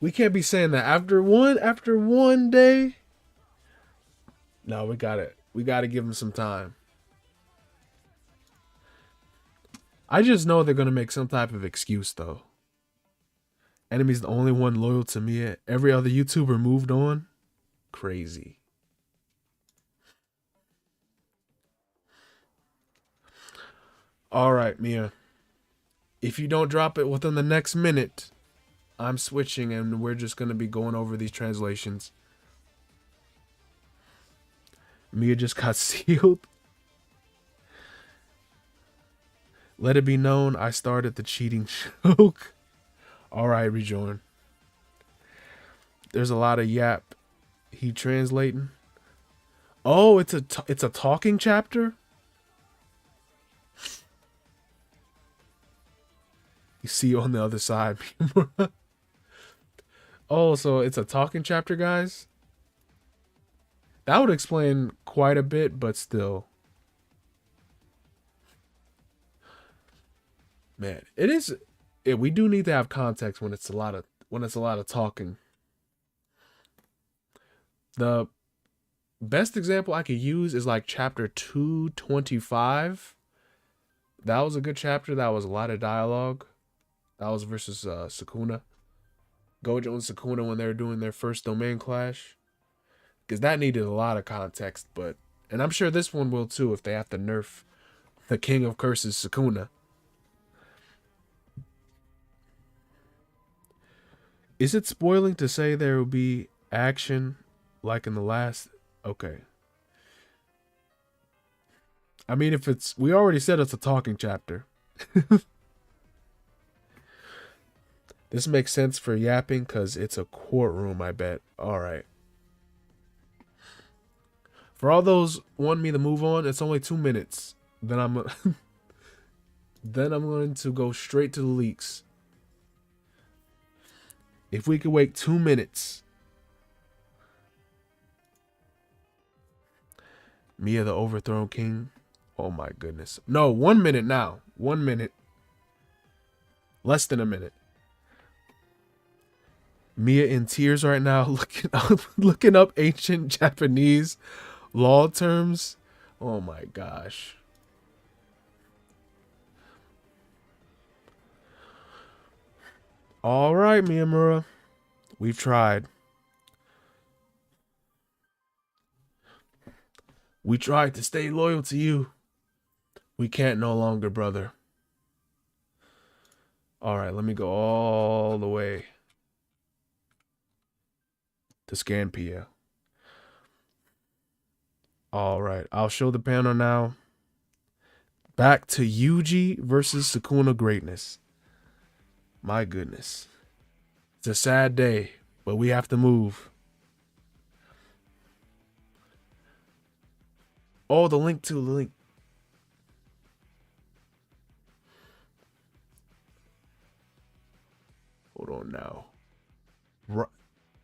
We can't be saying that after one day. No, we gotta give him some time. I just know they're gonna make some type of excuse though. Enemy's the only one loyal to Mia. Every other YouTuber moved on. Crazy. Alright, Mia. If you don't drop it within the next minute, I'm switching and we're just going to be going over these translations. Mia just got sealed. Let it be known I started the cheating joke. Alright, rejoin. There's a lot of yap. He translating. Oh, it's a talking chapter? You see on the other side. Oh, so it's a talking chapter, guys? That would explain quite a bit, but still. Man, it is. Yeah, we do need to have context when it's a lot of talking. The best example I could use is like chapter 225. That was a good chapter. That was a lot of dialogue. That was versus Sukuna. Gojo and Sukuna when they were doing their first domain clash. Because that needed a lot of context, but and I'm sure this one will too if they have to nerf the King of Curses Sukuna. Is it spoiling to say there will be action like in the last? Okay. I mean, if it's, we already said it's a talking chapter. This makes sense for yapping because it's a courtroom, I bet. All right. For all those want me to move on, it's only 2 minutes. Then I'm then I'm going to go straight to the leaks. If we could wait 2 minutes. Mia the Overthrown King. Oh my goodness. No, 1 minute now. 1 minute. Less than a minute. Mia in tears right now, looking up ancient Japanese law terms. Oh my gosh. All right, Myamura. We've tried. We tried to stay loyal to you. We can't no longer, brother. All right, let me go all the way to scan Pia. All right, I'll show the panel now. Back to Yuji versus Sukuna greatness. My goodness. It's a sad day, but we have to move. Oh, the link. Hold on now.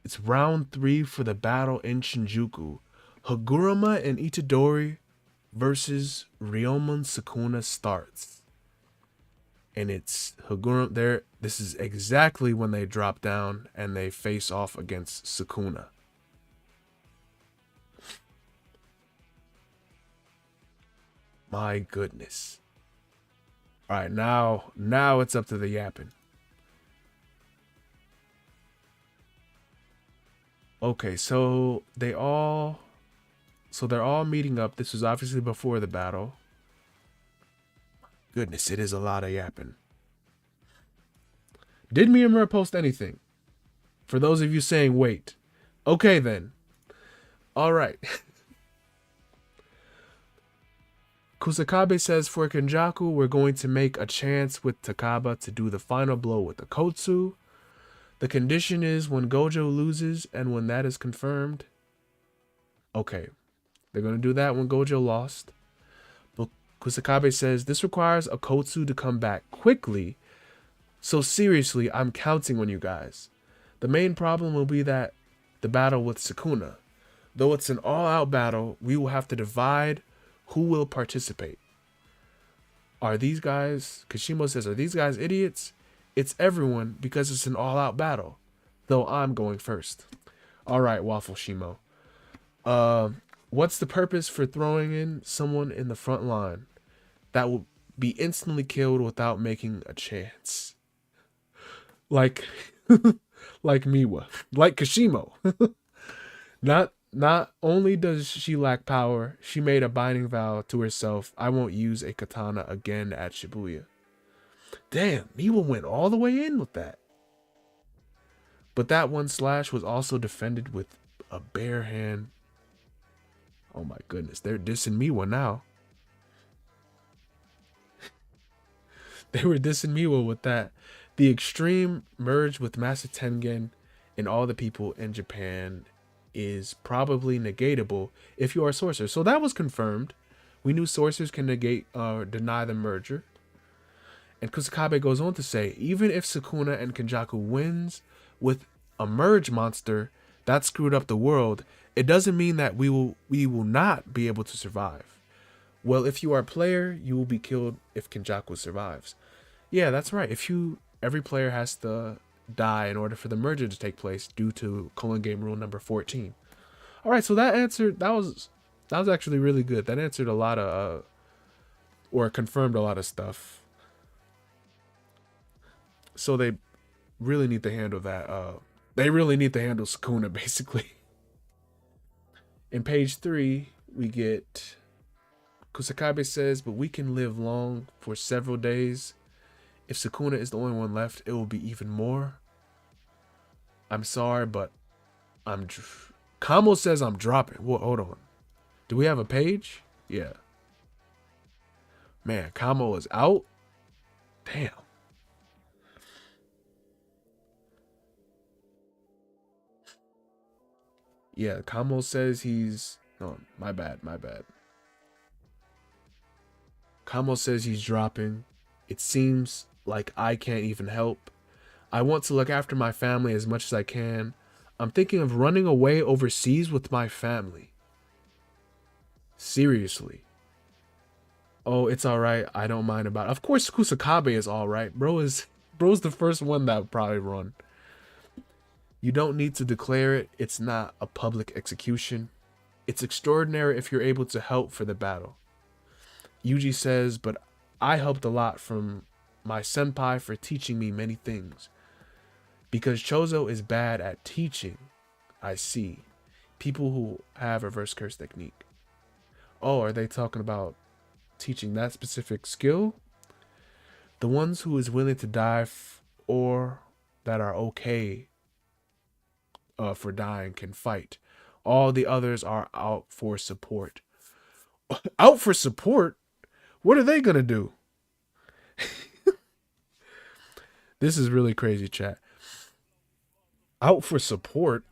It's round 3 for the battle in Shinjuku. Haguruma and Itadori versus Ryomon Sukuna starts. And it's Haguruma there. This is exactly when they drop down and they face off against Sukuna. My goodness. All right, now it's up to the yapping. Okay, so they're all meeting up. This was obviously before the battle. Goodness, it is a lot of yapping. Did Myamura post anything? For those of you saying wait. Okay then. All right. Kusakabe says for Kenjaku, we're going to make a chance with Takaba to do the final blow with the Kotsu. The condition is when Gojo loses and when that is confirmed. Okay. They're going to do that when Gojo lost. But Kusakabe says this requires a Kotsu to come back quickly. So seriously, I'm counting on you guys. The main problem will be that the battle with Sukuna. Though it's an all-out battle, we will have to divide who will participate. Are these guys, Kashimo says, are these guys idiots? It's everyone because it's an all-out battle. Though I'm going first. All right, Waffle Shimo. What's the purpose for throwing in someone in the front line that will be instantly killed without making a chance? Like Miwa. Like Kashimo. Not only does she lack power, she made a binding vow to herself, I won't use a katana again at Shibuya. Damn, Miwa went all the way in with that. But that one slash was also defended with a bare hand. Oh my goodness, they're dissing Miwa now. They were dissing Miwa with that. The extreme merged with Master Tengen and all the people in Japan is probably negatable if you are a sorcerer. So that was confirmed. We knew sorcerers can negate or deny the merger. And Kusakabe goes on to say, even if Sukuna and Kenjaku wins with a merge monster that screwed up the world, it doesn't mean that we will not be able to survive. Well, if you are a player, you will be killed if Kenjaku survives. Yeah, that's right. Every player has to die in order for the merger to take place due to Culling Game Rule number 14. All right, so that was actually really good. That answered a lot of or confirmed a lot of stuff. So they really need to handle that. They really need to handle Sukuna basically. In page 3, we get Kusakabe says, "But we can live long for several days. If Sukuna is the only one left, it will be even more. I'm sorry, but I'm." Kamo says I'm dropping. Whoa, hold on. Do we have a page? Yeah. Man, Kamo is out. Damn. Yeah, Kamo says he's. Oh, my bad, my bad. Kamo says he's dropping. It seems like I can't even help. I want to look after my family as much as I can. I'm thinking of running away overseas with my family. Seriously. Oh, it's alright. I don't mind about it. Of course Kusakabe is alright. Bro's the first one that would probably run. You don't need to declare it. It's not a public execution. It's extraordinary if you're able to help for the battle. Yuji says, but I helped a lot from my senpai for teaching me many things. Because Chozo is bad at teaching, I see. People who have reverse curse technique. Oh, are they talking about teaching that specific skill? The ones who is willing to die or that are okay for dying can fight. All the others are out for support. Out for support? What are they gonna do? This is really crazy, chat. Out for support.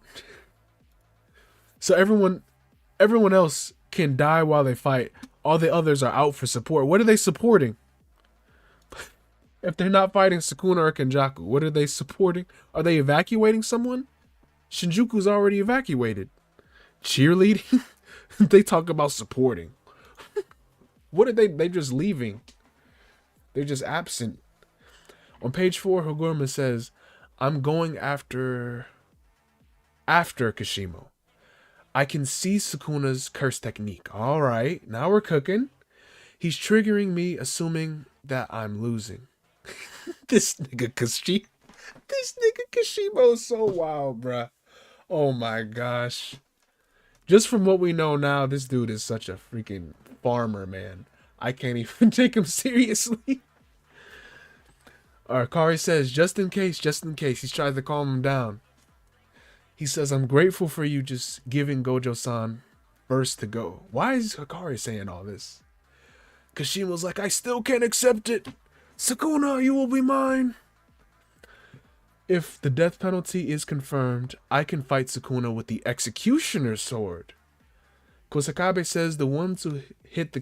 So everyone else can die while they fight. All the others are out for support. What are they supporting? If they're not fighting Sukuna or Kenjaku, what are they supporting? Are they evacuating someone? Shinjuku's already evacuated. Cheerleading? They talk about supporting. What are they just leaving? They're just absent. On page 4, Hoguruma says, I'm going after Kashimo. I can see Sukuna's curse technique. All right, now we're cooking. He's triggering me, assuming that I'm losing. This nigga Kashimo is so wild, bruh. Oh my gosh. Just from what we know now, this dude is such a freaking farmer, man. I can't even take him seriously. Kari says, just in case. He's trying to calm him down. He says, I'm grateful for you just giving Gojo-san first to go. Why is Hikari saying all this? Kashimo's like, I still can't accept it. Sukuna, you will be mine. If the death penalty is confirmed, I can fight Sukuna with the executioner's sword. Kusakabe says the ones who hit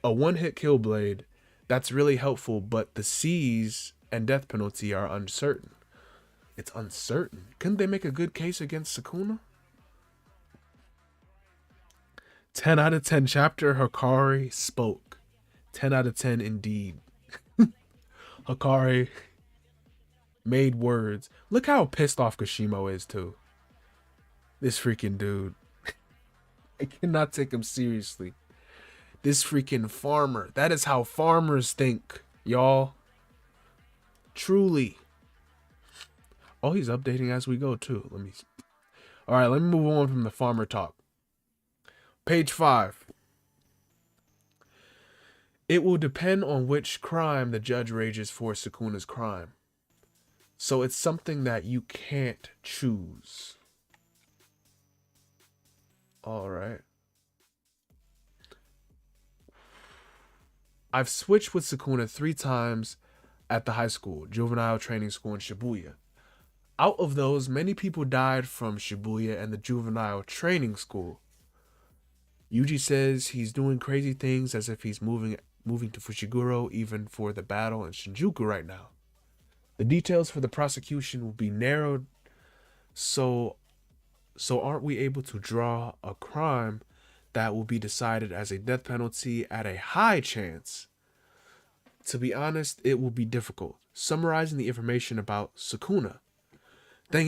a one-hit kill blade, that's really helpful, but the C's and death penalty are uncertain. It's uncertain. Couldn't they make a good case against Sukuna? 10 out of 10 chapter, Hikari spoke. 10 out of 10 indeed. Hikari made words. Look how pissed off Kashimo is too. This freaking dude. I cannot take him seriously. This freaking farmer. That is how farmers think, y'all. Truly. Oh, he's updating as we go too. All right, let me move on from the farmer talk. Page 5. It will depend on which crime the judge rages for Sukuna's crime. So it's something that you can't choose. All right. I've switched with Sukuna 3 times at the high school, juvenile training school in Shibuya. Out of those, many people died from Shibuya and the juvenile training school. Yuji says he's doing crazy things as if he's moving to Fushiguro even for the battle in Shinjuku right now. The details for the prosecution will be narrowed, so aren't we able to draw a crime that will be decided as a death penalty at a high chance To be honest, it will be difficult. Summarizing the information about Sukuna. Then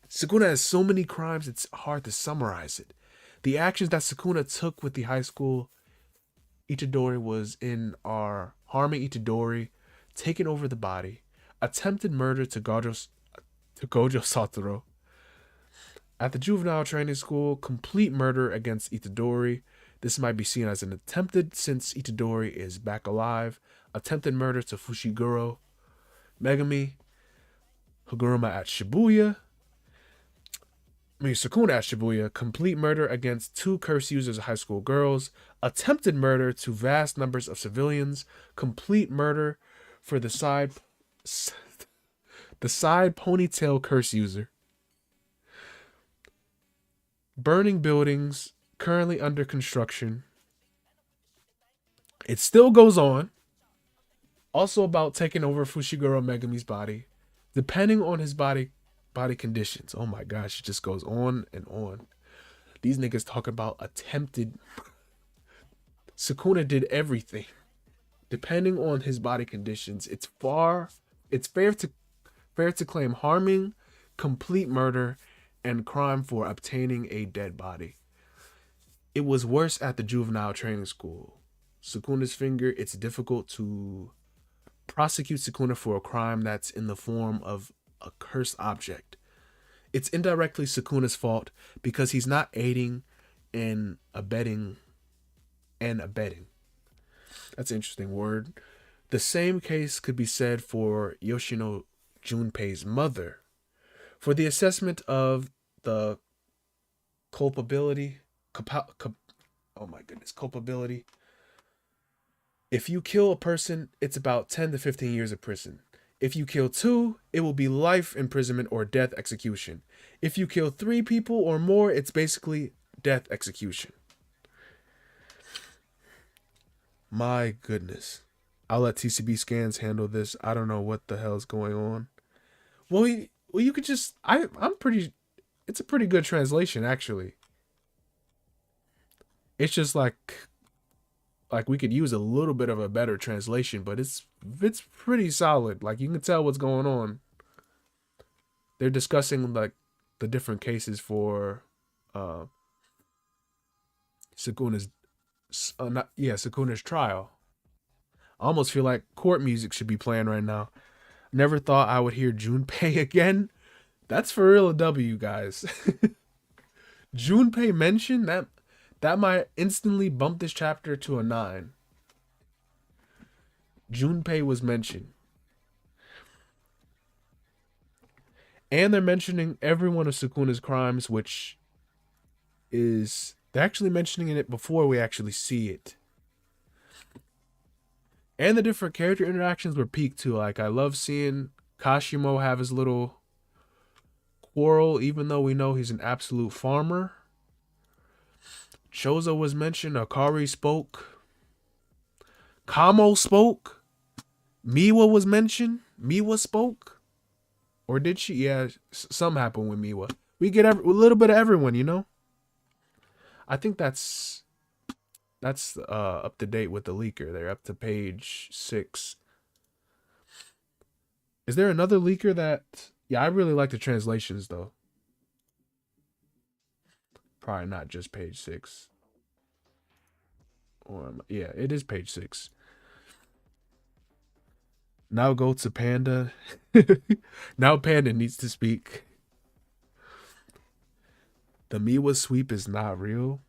Sukuna has so many crimes, it's hard to summarize it. The actions that Sukuna took with the high school Itadori was in are harming Itadori, taking over the body, attempted murder to Gojo Satoru. At the juvenile training school, complete murder against Itadori. This might be seen as an attempted since Itadori is back alive. Attempted murder to Fushiguro Megami. Haguruma at Shibuya. Sukuna at Shibuya. Complete murder against 2 curse users of high school girls. Attempted murder to vast numbers of civilians. Complete murder for the side ponytail curse user. Burning buildings currently under construction. It still goes on. Also about taking over Fushiguro Megami's body. Depending on his body conditions. Oh my gosh, it just goes on and on. These niggas talking about attempted. Sukuna did everything. Depending on his body conditions, it's fair to claim harming, complete murder, and crime for obtaining a dead body. It was worse at the juvenile training school. Sukuna's finger, it's difficult to prosecute Sukuna for a crime that's in the form of a cursed object. It's indirectly Sukuna's fault because he's not aiding and abetting. That's an interesting word. The same case could be said for Yoshino Junpei's mother. For the assessment of the culpability. If you kill a person, it's about 10 to 15 years of prison. If you kill 2, it will be life imprisonment or death execution. If you kill 3 people or more, it's basically death execution. My goodness. I'll let TCB scans handle this. I don't know what the hell is going on. Well, you could just... It's a pretty good translation, actually. It's just like we could use a little bit of a better translation, but it's pretty solid. Like, you can tell what's going on. They're discussing like the different cases for Sukuna's trial. I almost feel like court music should be playing right now. Never thought I would hear Junpei again. That's for real a W, guys. Junpei mentioned that might instantly bump this chapter to a 9. Junpei was mentioned. And they're mentioning every one of Sukuna's crimes, which is... They're actually mentioning it before we actually see it. And the different character interactions were peaked too. Like, I love seeing Kashimo have his little quarrel, even though we know he's an absolute farmer. Chozo was mentioned. Akari spoke. Kamo spoke. Miwa was mentioned. Miwa spoke. Or did she? Yeah, something happened with Miwa. We get a little bit of everyone, you know? I think that's up to date with the leaker. They're up to page 6. Is there another leaker that... Yeah, I really like the translations, though. Probably not just page 6. Yeah, it is page 6. Now go to Panda. Now Panda needs to speak. The Miwa sweep is not real.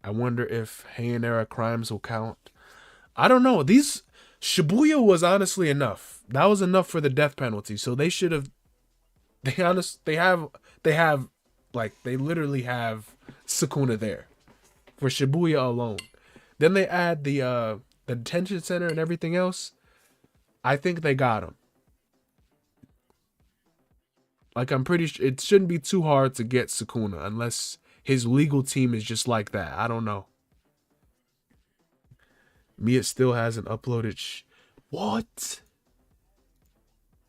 I wonder if Heian era crimes will count. I don't know. These Shibuya was honestly enough. That was enough for the death penalty. So they should have... They literally have Sukuna there for Shibuya alone. Then they add the detention center and everything else. I think they got him. Like, I'm pretty sure it shouldn't be too hard to get Sukuna unless his legal team is just like that. I don't know. Mia still hasn't uploaded. What?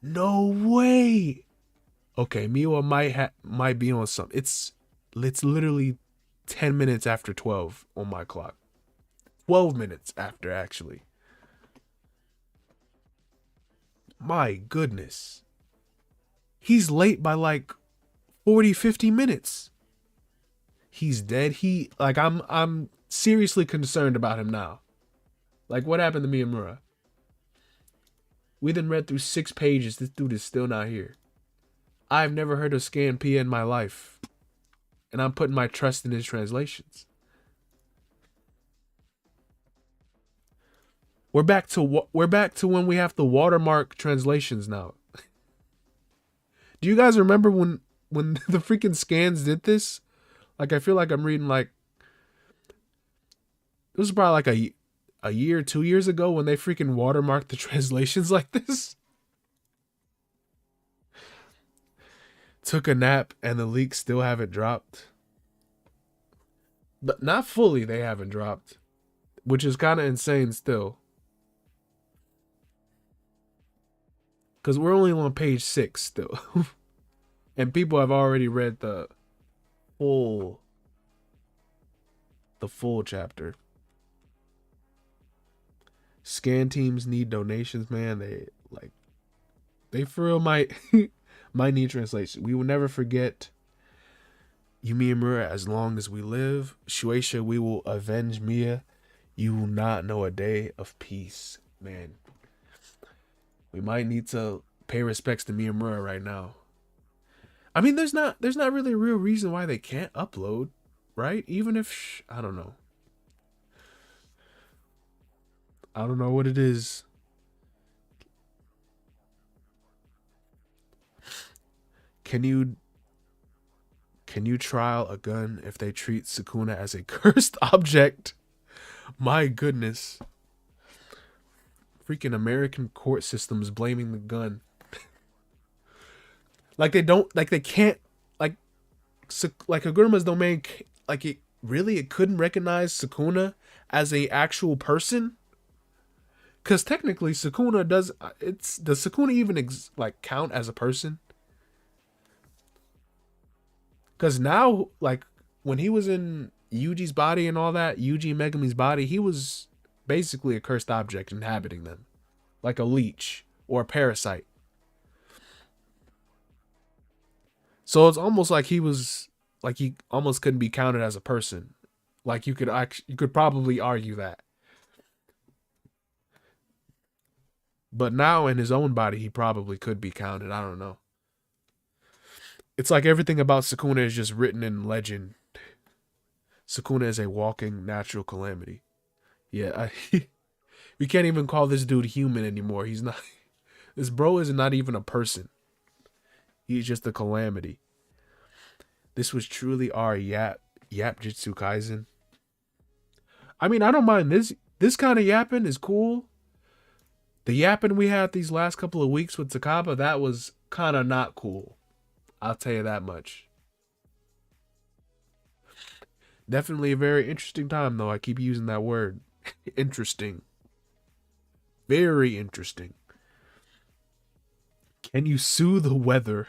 No way. Okay, Miwa might be on something. It's literally 10 minutes after 12 on my clock. 12 minutes after, actually. My goodness. He's late by like 40, 50 minutes. He's dead. I'm seriously concerned about him now. Like, what happened to Miyamura? We then read through 6 pages. This dude is still not here. I've never heard of Scan P in my life. And I'm putting my trust in his translations. We're back to when we have to watermark translations now. Do you guys remember when the freaking scans did this? Like, I feel like I'm reading like it was probably like a year, 2 years ago when they freaking watermarked the translations like this. Took a nap and the leaks still haven't dropped. But not fully, they haven't dropped, which is kind of insane still. Because we're only on page 6 still. And people have already read the full chapter. Scan teams need donations, man. They for real might need translation. We will never forget Myamura as long as we live. Shueisha, we will avenge Mia. You will not know a day of peace, man. We might need to pay respects to Myamura right now. I mean, there's not really a real reason why they can't upload, right? Even if I don't know. I don't know what it is. Can you trial a gun if they treat Sukuna as a cursed object? My goodness. Freaking American court systems blaming the gun. Like they can't, like Agurima's domain, like it couldn't recognize Sukuna as a actual person? Because technically Sukuna does Sukuna even count as a person? Because now, like, when he was in Yuji's body and all that, Yuji Megami's body, he was basically a cursed object inhabiting them. Like a leech or a parasite. So it's almost like he almost couldn't be counted as a person. Like you could probably argue that. But now in his own body, he probably could be counted. I don't know. It's like everything about Sukuna is just written in legend. Sukuna is a walking natural calamity. Yeah, we can't even call this dude human anymore. He's not. This bro is not even a person. He's just a calamity. This was truly our Jujutsu Kaisen. I mean, I don't mind this. This kind of yapping is cool. The yapping we had these last couple of weeks with Takaba, that was kind of not cool. I'll tell you that much. Definitely a very interesting time, though. I keep using that word. Interesting. Very interesting. Can you sue the weather?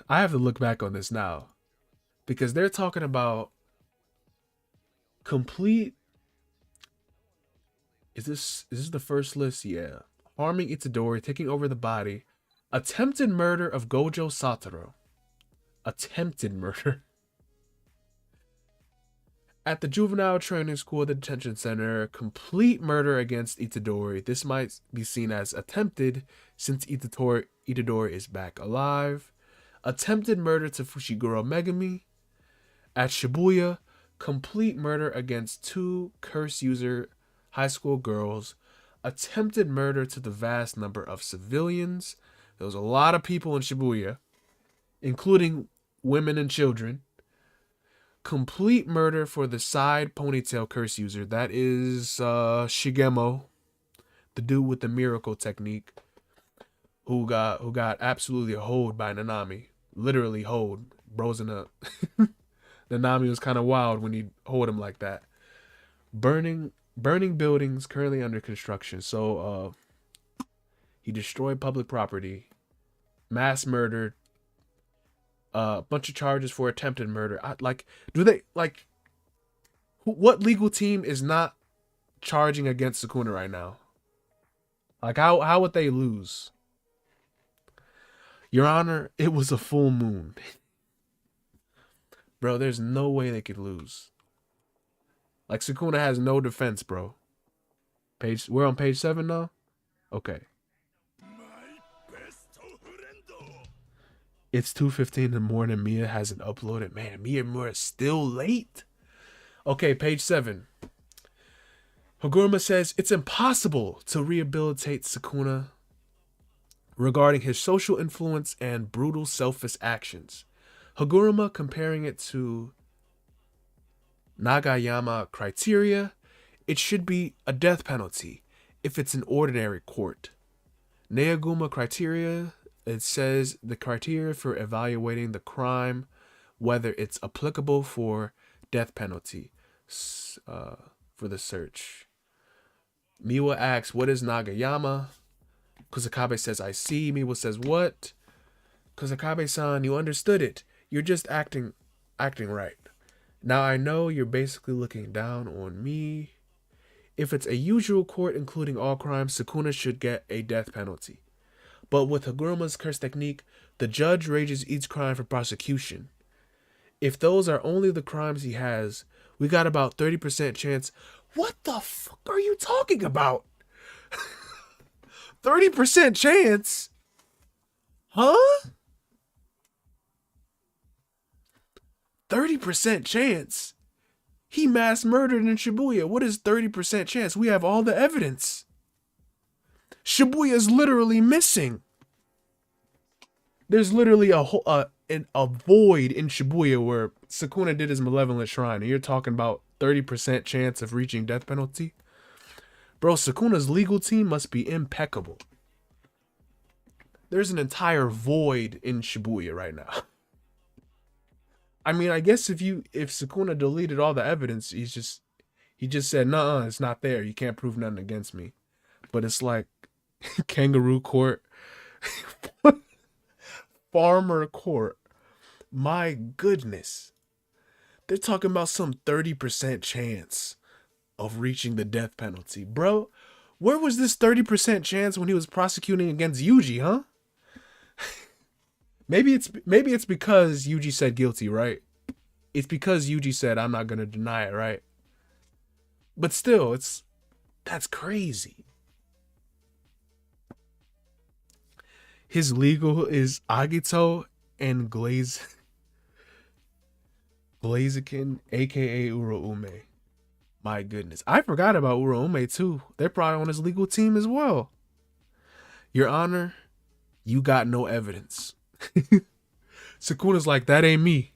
I have to look back on this now. Because they're talking about complete... Is this the first list? Yeah. Harming Itadori, taking over the body. Attempted murder of Gojo Satoru. Attempted murder. At the juvenile training school at the detention center, complete murder against Itadori. This might be seen as attempted since Itadori is back alive. Attempted murder to Fushiguro Megami. At Shibuya, complete murder against 2 curse user high school girls. Attempted murder to the vast number of civilians. There was a lot of people in Shibuya, including women and children. Complete murder for the side ponytail curse user. That is Shigemo, the dude with the miracle technique, who got absolutely hoed by Nanami. Literally hoed. Bro's in a... Nanami was kind of wild when he hoed him like that. Burning buildings currently under construction. So he destroyed public property, mass murdered, a bunch of charges for attempted murder. What legal team is not charging against Sukuna right now? Like how would they lose? Your Honor, it was a full moon. Bro, there's no way they could lose. Like Sukuna has no defense, bro. We're on page 7 now? Okay. It's 2:15 in the morning. Mia hasn't uploaded. Man, Myamura is still late. Okay, page 7. Haguruma says it's impossible to rehabilitate Sukuna regarding his social influence and brutal selfish actions. Haguruma comparing it to Nagayama criteria, it should be a death penalty if it's an ordinary court. Neoguma criteria, it says the criteria for evaluating the crime, whether it's applicable for death penalty for the search. Miwa asks, what is Nagayama? Kusakabe says, I see. Miwa says, what? Kusakabe-san, you understood it. You're just acting right. Now I know you're basically looking down on me. If it's a usual court including all crimes, Sukuna should get a death penalty. But with Haguruma's curse technique, the judge rages each crime for prosecution. If those are only the crimes he has, we got about 30% chance. What the fuck are you talking about? 30% chance? Huh? 30% chance? He mass murdered in Shibuya. What is 30% chance? We have all the evidence. Shibuya is literally missing. There's literally a void in Shibuya where Sukuna did his malevolent shrine, and you're talking about 30% chance of reaching death penalty? Bro, Sukuna's legal team must be impeccable. There's an entire void in Shibuya right now. I mean, I guess if Sukuna deleted all the evidence, he just said, nah, it's not there. You can't prove nothing against me. But it's like kangaroo court, farmer court. My goodness. They're talking about some 30% chance of reaching the death penalty. Bro, where was this 30% chance when he was prosecuting against Yuji, huh? Maybe it's because Yuji said guilty, right? It's because Yuji said I'm not gonna deny it, right? But still, that's crazy. His legal is Agito and Blaziken, aka Uraume. My goodness. I forgot about Uraume too. They're probably on his legal team as well. Your Honor, you got no evidence. Sukuna's like, that ain't me.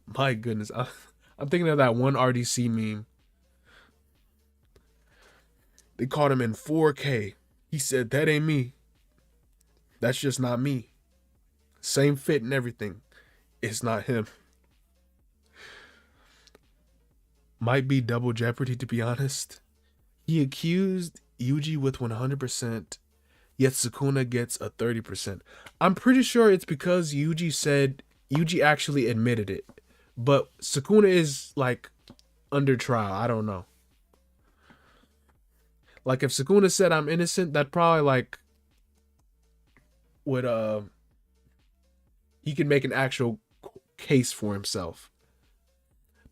My goodness. I'm thinking of that one RDC meme. They caught him in 4K. He said, that ain't me. That's just not me. Same fit and everything. It's not him. Might be double jeopardy, to be honest. He accused Yuji with 100%. Yet Sukuna gets a 30%. I'm pretty sure it's because Yuji actually admitted it. But Sukuna is like under trial. I don't know. Like if Sukuna said I'm innocent, that probably like would he can make an actual case for himself.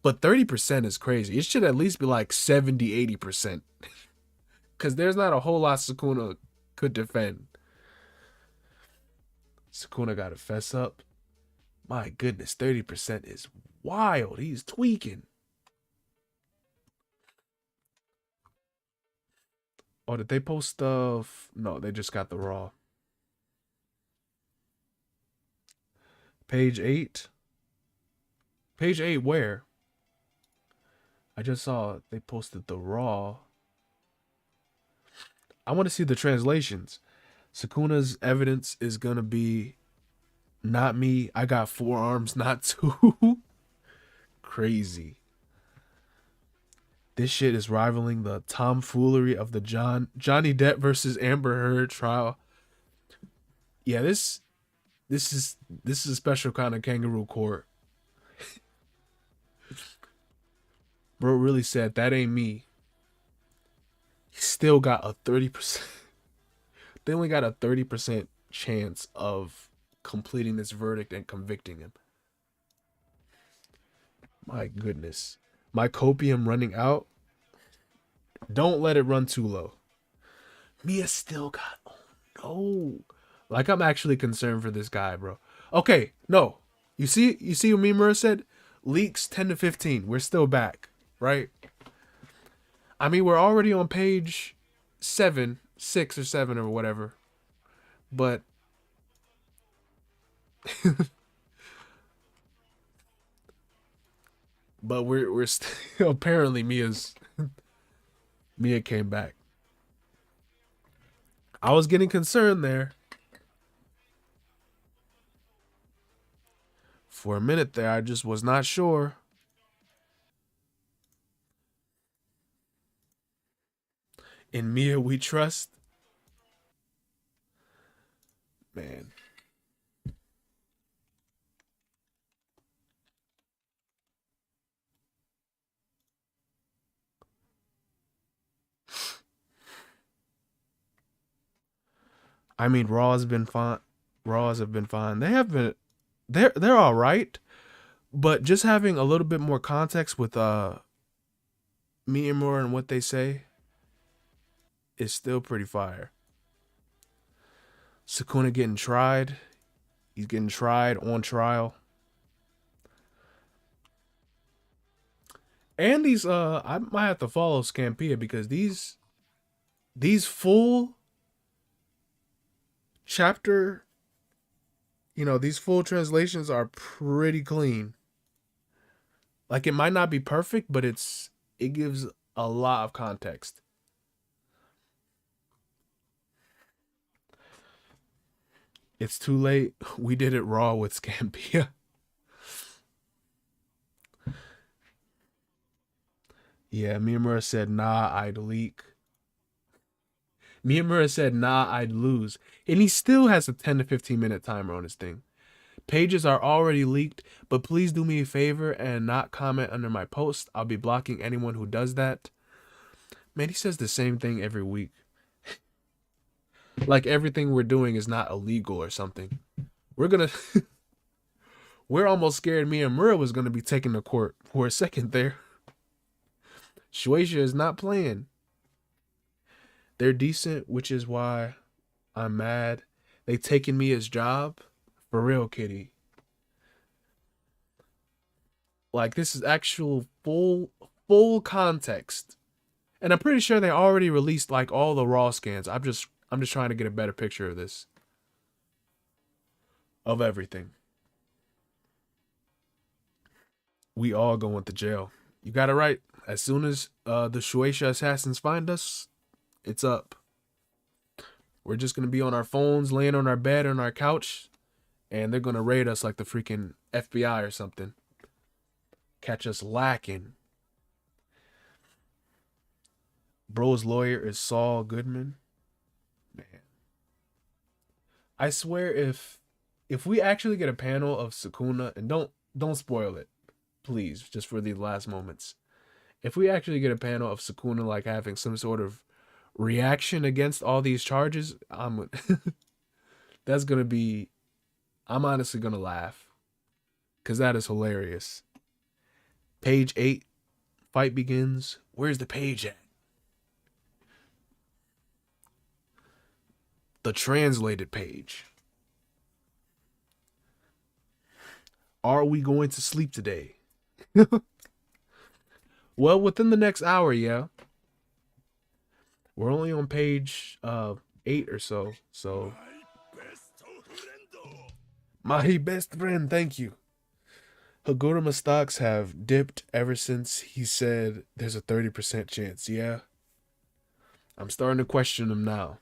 But 30% is crazy. It should at least be like 70, 80%. Cause there's not a whole lot Sukuna could defend. Sukuna got to fess up. My goodness, 30% is wild. He's tweaking. Oh, did they post stuff? No, they just got the raw. Page 8. Page 8 where? I just saw they posted the raw. I want to see the translations. Sukuna's evidence is going to be not me. I got 4 arms, not 2. Crazy. This shit is rivaling the tomfoolery of the Johnny Depp versus Amber Heard trial. Yeah, this is a special kind of kangaroo court. Bro really said that ain't me. He still got a 30%. They only got a 30% chance of completing this verdict and convicting him. My goodness. My copium running out. Don't let it run too low. Mia still got. Oh no. Like, I'm actually concerned for this guy, bro. Okay, no. You see what Myamura said? Leaks 10 to 15. We're still back, right? I mean, we're already on page 7, 6 or 7 or whatever. But we're still apparently Mia came back. I was getting concerned there. For a minute there, I just was not sure. In Mia we trust. Man. I mean, Raws have been fine. Raws have been fine. They have been. They're all right, but just having a little bit more context with Myamura and what they say is still pretty fire. Sukuna getting tried. He's getting tried on trial. And these I might have to follow Scampia because these full chapter, these full translations are pretty clean. Like, it might not be perfect, but it gives a lot of context. It's too late. We did it raw with Scampia. Yeah, Miyamura said, nah, I'd leak. Miyamura said, nah, I'd lose. And he still has a 10 to 15 minute timer on his thing. Pages are already leaked, but please do me a favor and not comment under my post. I'll be blocking anyone who does that. Man, he says the same thing every week. Like everything we're doing is not illegal or something. We're almost scared Miyamura was gonna be taken to court for a second there. Shueisha is not playing. They're decent, which is why I'm mad. They taking me as job. For real, kitty. Like, this is actual full context. And I'm pretty sure they already released like all the raw scans. I'm just trying to get a better picture of this. Of everything. We all going to jail. You got it right. As soon as the Shueisha assassins find us, it's up. We're just gonna be on our phones, laying on our bed, on our couch, and they're gonna raid us like the freaking FBI or something. Catch us lacking. Bro's lawyer is Saul Goodman. Man, I swear if we actually get a panel of Sukuna, and don't spoil it, please, just for the last moments. If we actually get a panel of Sukuna like having some sort of reaction against all these charges, that's gonna be. I'm honestly gonna laugh, cause that is hilarious. Page 8, fight begins. Where's the page at? The translated page. Are we going to sleep today? Well, within the next hour, yeah. We're only on page 8 or so. So my best friend, thank you. Haguruma stocks have dipped ever since he said there's a 30% chance. Yeah. I'm starting to question him now.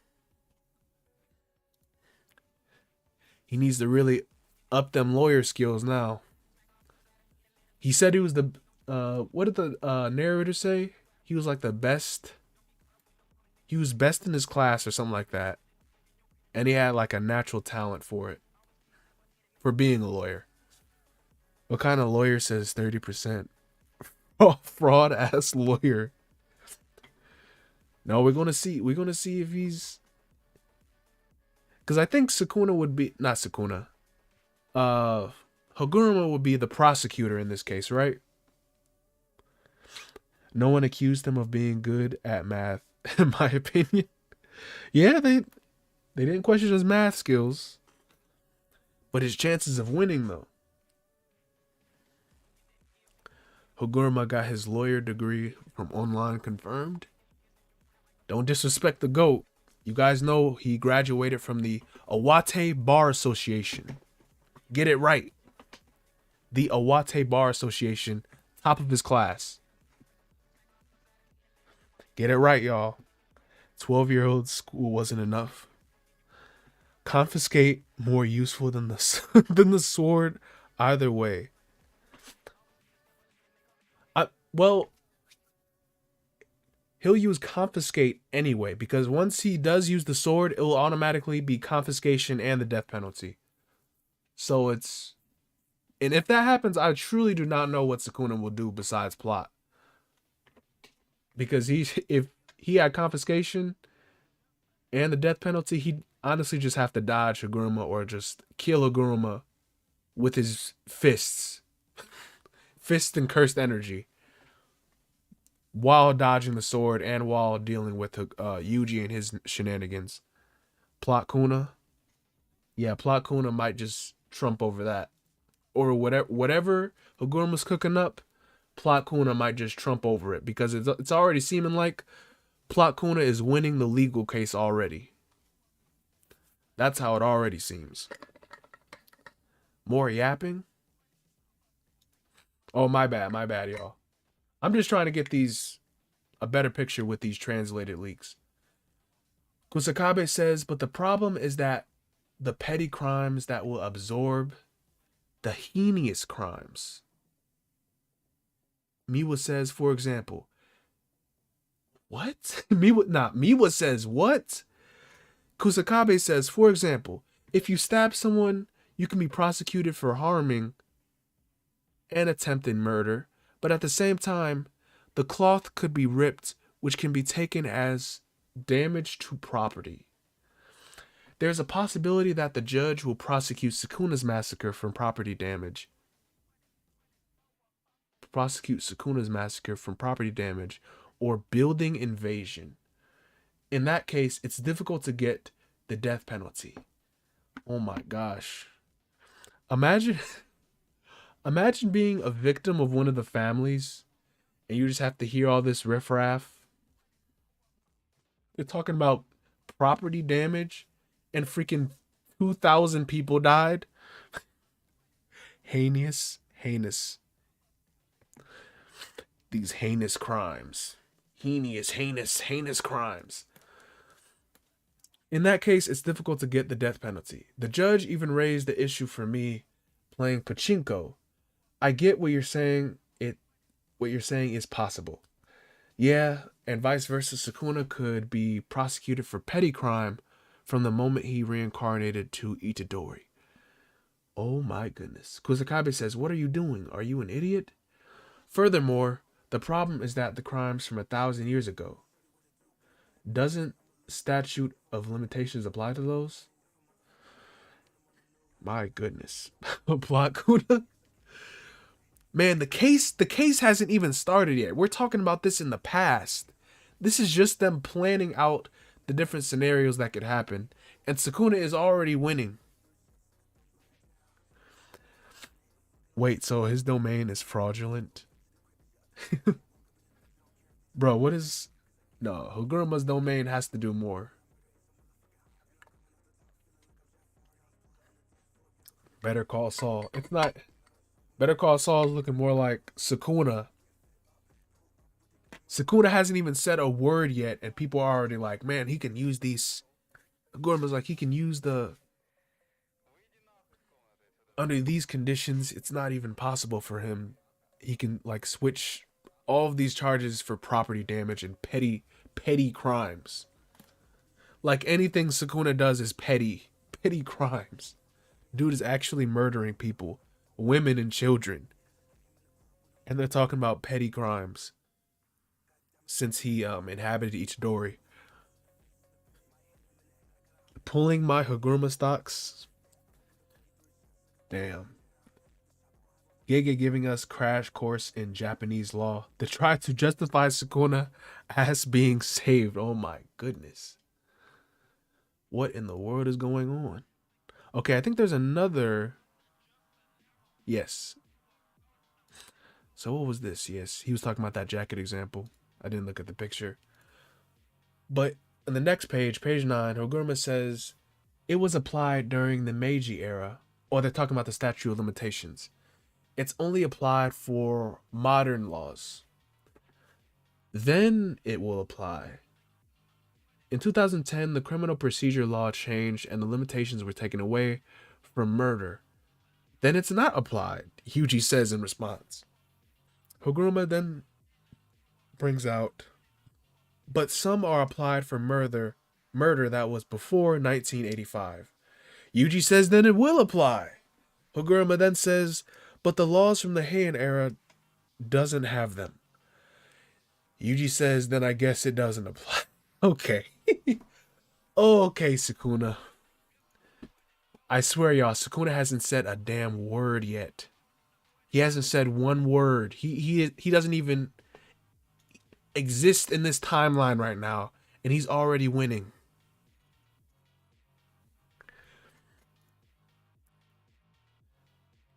He needs to really up them lawyer skills now. He said he was the what did the narrator say? He was like the best. He was best in his class or something like that. And he had like a natural talent for it. For being a lawyer. What kind of lawyer says 30%? Oh, fraud ass lawyer. No, we're gonna see. We're gonna see if he's, because I think Sukuna would be not Sukuna. Uh, Haguruma would be the prosecutor in this case, right? No one accused him of being good at math, in my opinion. Yeah, they didn't question his math skills, but his chances of winning though. Haguruma got his lawyer degree from Online Confirmed. Don't disrespect the GOAT. You guys know he graduated from the Awate Bar Association. Get it right. The Awate Bar Association, top of his class. Get it right, y'all. 12-year-old school wasn't enough. Confiscate more useful than the than the sword. Either way, well, he'll use confiscate anyway because once he does use the sword, it will automatically be confiscation and the death penalty. So and if that happens, I truly do not know what Sukuna will do besides plot. Because if he had confiscation and the death penalty, he'd honestly just have to dodge Haguruma or just kill Haguruma with his fists. Fist and cursed energy. While dodging the sword and while dealing with Yuji and his shenanigans. Plot Kuna. Yeah, Plot Kuna might just trump over that. Or whatever Haguruma's cooking up, Plot Kuna might just trump over it. Because it's already seeming like Plot Kuna is winning the legal case already. That's how it already seems. More yapping? Oh, my bad, y'all. I'm just trying to get a better picture with these translated leaks. Kusakabe says, but the problem is that the petty crimes that will absorb the heinous crimes. Miwa says, for example, what? Miwa says, what? Kusakabe says, for example, if you stab someone, you can be prosecuted for harming and attempted murder, but at the same time, the cloth could be ripped, which can be taken as damage to property. There's a possibility that the judge will prosecute Sukuna's massacre from property damage. Or building invasion. In that case, it's difficult to get the death penalty. Oh my gosh. Imagine being a victim of one of the families and you just have to hear all this riffraff. They're talking about property damage and freaking 2,000 people died. Heinous. These heinous crimes. Heinous crimes. In that case, it's difficult to get the death penalty. The judge even raised the issue for me playing pachinko. I get what you're saying. What you're saying is possible. Yeah, and vice versa. Sukuna could be prosecuted for petty crime from the moment he reincarnated to Itadori. Oh my goodness. Kusakabe says, what are you doing? Are you an idiot? Furthermore, the problem is that the crimes from 1,000 years ago. Doesn't statute of limitations apply to those? My goodness. Plot Kuna. Man, the case hasn't even started yet. We're talking about this in the past. This is just them planning out the different scenarios that could happen. And Sukuna is already winning. Wait, so his domain is fraudulent? Bro, what is... No, Haguruma's domain has to do more. Better Call Saul. It's not... Better Call Saul is looking more like Sukuna. Sukuna hasn't even said a word yet, and people are already like, man, he can use these. Gorman's like, he can use the. Under these conditions, it's not even possible for him. He can, like, switch all of these charges for property damage and petty crimes. Like, anything Sukuna does is petty crimes. Dude is actually murdering people. Women and children. And they're talking about petty crimes. since he inhabited Ichidori. Pulling my Haguruma stocks. Damn. Gege giving us crash course in Japanese law to try to justify Sukuna as being saved. Oh my goodness. What in the world is going on? Okay, I think there's another. Yes. So what was this? Yes, he was talking about that jacket example. I didn't look at the picture. But on the next page, page 9, Haguruma says it was applied during the Meiji era, or they're talking about the statute of limitations. It's only applied for modern laws. Then it will apply. In 2010, the criminal procedure law changed and the limitations were taken away for murder. Then it's not applied, Yuji says in response. Haguruma then brings out, but some are applied for murder that was before 1985. Yuji says then it will apply. Haguruma then says, but the laws from the Heian era doesn't have them. Yuji says, then I guess it doesn't apply. Okay. Okay, Sukuna. I swear, y'all, Sukuna hasn't said a damn word yet. He hasn't said one word. He doesn't even exist in this timeline right now, and he's already winning.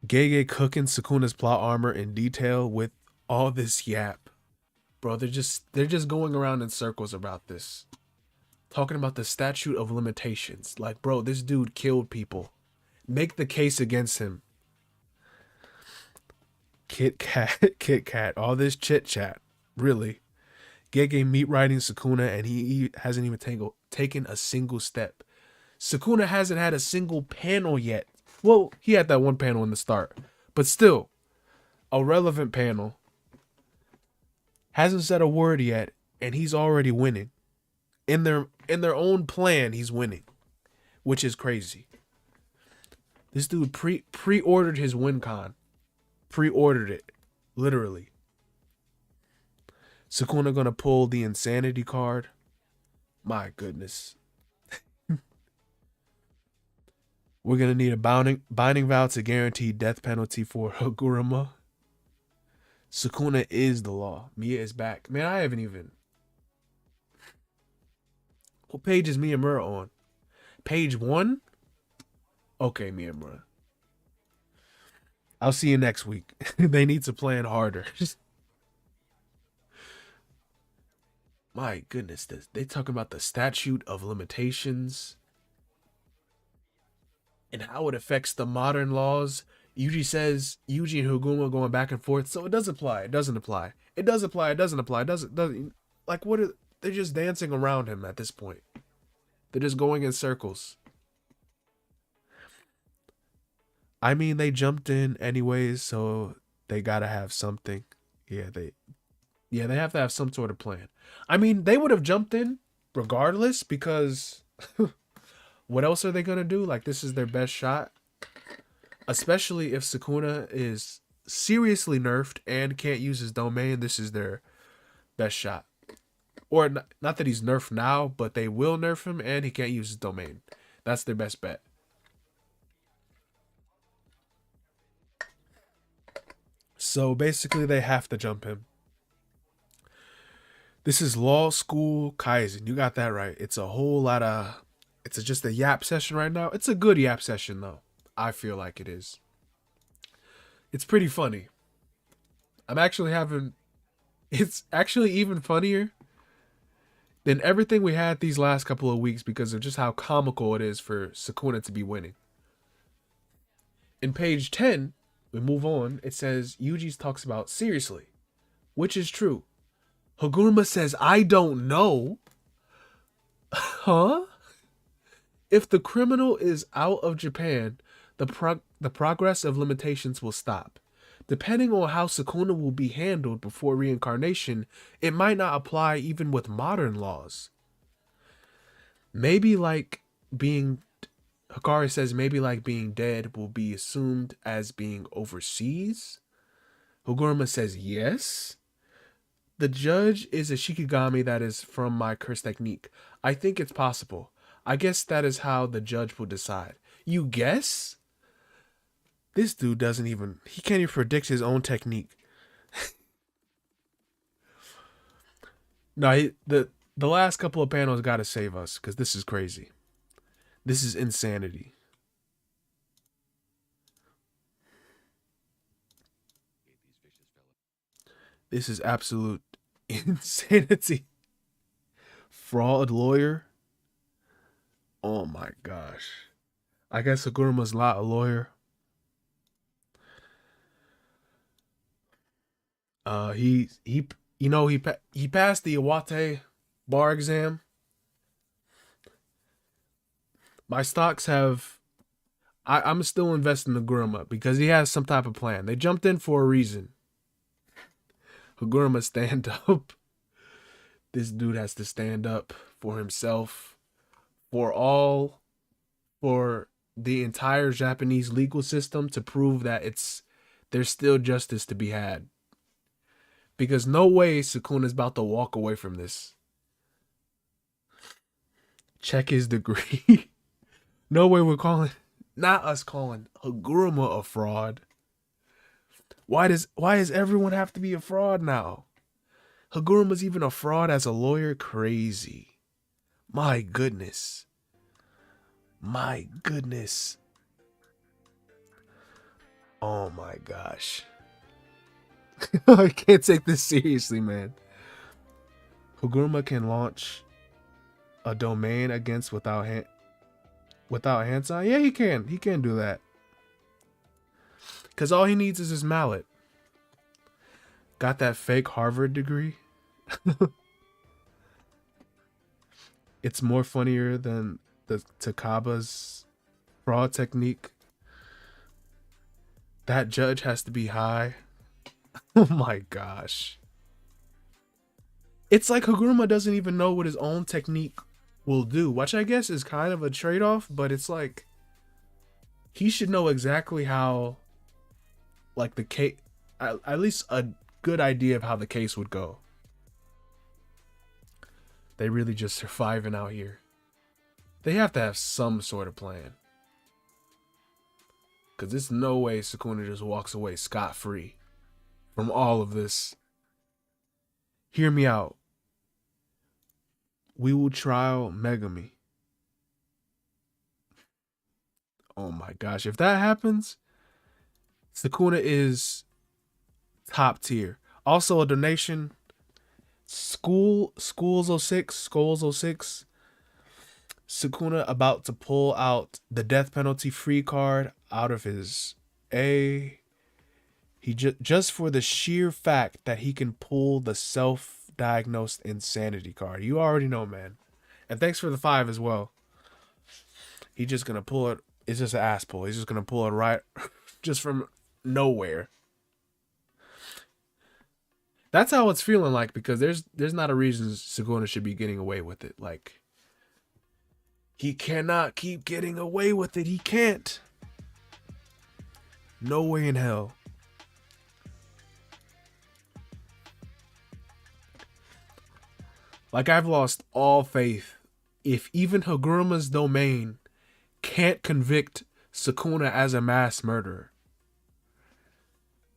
Gege cooking Sukuna's plot armor in detail with all this yap. Bro, they're just going around in circles about this. Talking about the statute of limitations. Like, bro, this dude killed people. Make the case against him. Kit Kat, all this chit chat. Really. Gege meat riding Sukuna and he hasn't even taken a single step. Sukuna hasn't had a single panel yet. Well, he had that one panel in the start. But still, a relevant panel. Hasn't said a word yet, and he's already winning. In their own plan, he's winning. Which is crazy. This dude pre-ordered his WinCon. Pre-ordered it. Literally. Sukuna gonna pull the insanity card. My goodness. We're gonna need a binding vow to guarantee death penalty for Haguruma. Sukuna is the law. Mia is back. Man, I haven't even. What page is Myamura on? Page 1? Okay, Myamura. I'll see you next week. They need to plan harder. My goodness, they talking about the statute of limitations and how it affects the modern laws. Yuji says Yuji and Haguruma going back and forth, so it does apply. It doesn't apply. It does apply. It doesn't apply. It doesn't. Like, what are they're just dancing around him at this point. They're just going in circles. I mean, they jumped in anyways, so they gotta have something. Yeah, they have to have some sort of plan. I mean, they would have jumped in regardless because what else are they gonna do? Like, this is their best shot. Especially if Sukuna is seriously nerfed and can't use his domain, this is their best shot. Or not that he's nerfed now, but they will nerf him and he can't use his domain. That's their best bet. So basically they have to jump him. This is Law School Kaisen. You got that right. It's a whole lot of... It's just a yap session right now. It's a good yap session though. I feel like it is. It's pretty funny. It's actually even funnier than everything we had these last couple of weeks because of just how comical it is for Sukuna to be winning. In page 10, we move on. It says, Yuji talks about seriously, which is true. Haguruma says, I don't know. Huh? If the criminal is out of Japan, the progress of limitations will stop. Depending on how Sukuna will be handled before reincarnation, it might not apply even with modern laws. Maybe like being... Hikari says maybe like being dead will be assumed as being overseas. Haguruma says yes. The judge is a Shikigami that is from my curse technique. I think it's possible. I guess that is how the judge will decide. You guess? This dude doesn't even, he can't even predict his own technique. No, the last couple of panels got to save us because this is crazy. This is insanity. This is absolute insanity. Fraud lawyer. Oh my gosh. I guess Saguruma's not a lawyer. He you know he passed the Iwate bar exam. My stocks have I'm still investing in Haguruma because he has some type of plan. They jumped in for a reason. Haguruma, stand up. This dude has to stand up for himself, for the entire Japanese legal system to prove that there's still justice to be had. Because no way Sukuna is about to walk away from this. Check his degree. No way we're calling, not us calling Haguruma a fraud. Why does everyone have to be a fraud now? Haguruma's even a fraud as a lawyer? Crazy. My goodness. My goodness. Oh my gosh. I can't take this seriously, man. Haguruma can launch a domain against without hand sign? Yeah, he can. He can do that. Because all he needs is his mallet. Got that fake Harvard degree. It's more funnier than the Takaba's fraud technique. That judge has to be high. Oh my gosh. It's like Haguruma doesn't even know what his own technique will do, which I guess is kind of a trade-off, but it's like he should know exactly how, like, the case, at least a good idea of how the case would go. They really just surviving out here. They have to have some sort of plan. Because there's no way Sukuna just walks away scot-free from all of this. Hear me out. We will trial Megami. Oh my gosh. If that happens, Sukuna is top tier. Also a donation. Schools 06. Sukuna about to pull out the death penalty free card out of his A. He just for the sheer fact that he can pull the self-diagnosed insanity card. You already know, man. And thanks for the 5 as well. He's just gonna pull it. It's just an ass pull. He's just gonna pull it right, just from nowhere. That's how it's feeling like, because there's not a reason Sukuna should be getting away with it. Like, he cannot keep getting away with it. He can't. No way in hell. Like, I've lost all faith. If even Haguruma's domain can't convict Sukuna as a mass murderer.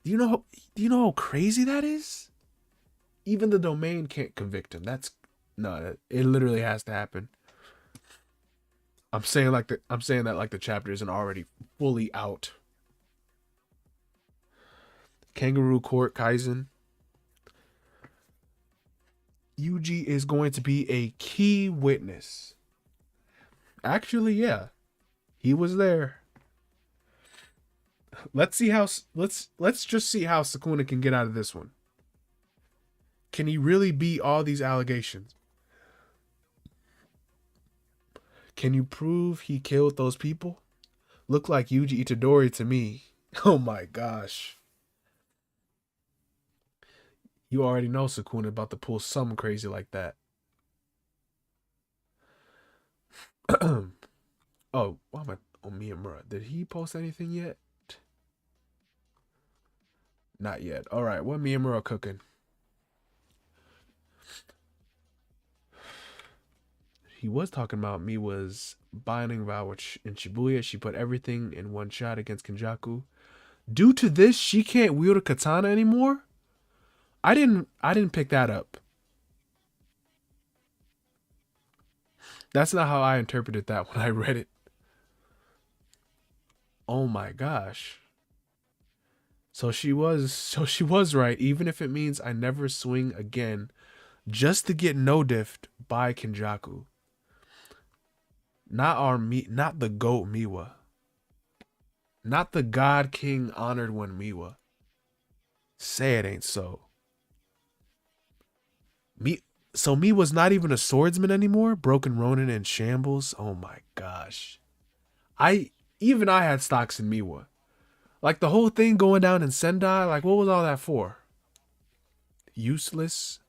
Do you know how crazy that is? Even the domain can't convict him. It literally has to happen. I'm saying that like the chapter isn't already fully out. Kangaroo Court Kaisen. Yuji is going to be a key witness. Actually, yeah. He was there. Let's just see how Sukuna can get out of this one. Can he really beat all these allegations? Can you prove he killed those people? Look like Yuji Itadori to me. Oh my gosh. You already know Sukuna about to pull something crazy like that. Oh, why am I on Myamura? Did he post anything yet? Not yet. All right, what Myamura cooking? he was talking about me was binding vow in Shibuya. She put everything in one shot against Kenjaku. Due to this, she can't wield a katana anymore. I didn't pick that up. That's not how I interpreted that when I read it. Oh my gosh. So she was right, even if it means I never swing again, just to get no diffed by Kenjaku. Not the goat Miwa. Not the God King honored one Miwa. Say it ain't so. So Miwa's not even a swordsman anymore? Broken Ronin in shambles? Oh my gosh. Even I had stocks in Miwa. Like the whole thing going down in Sendai, like what was all that for? Useless?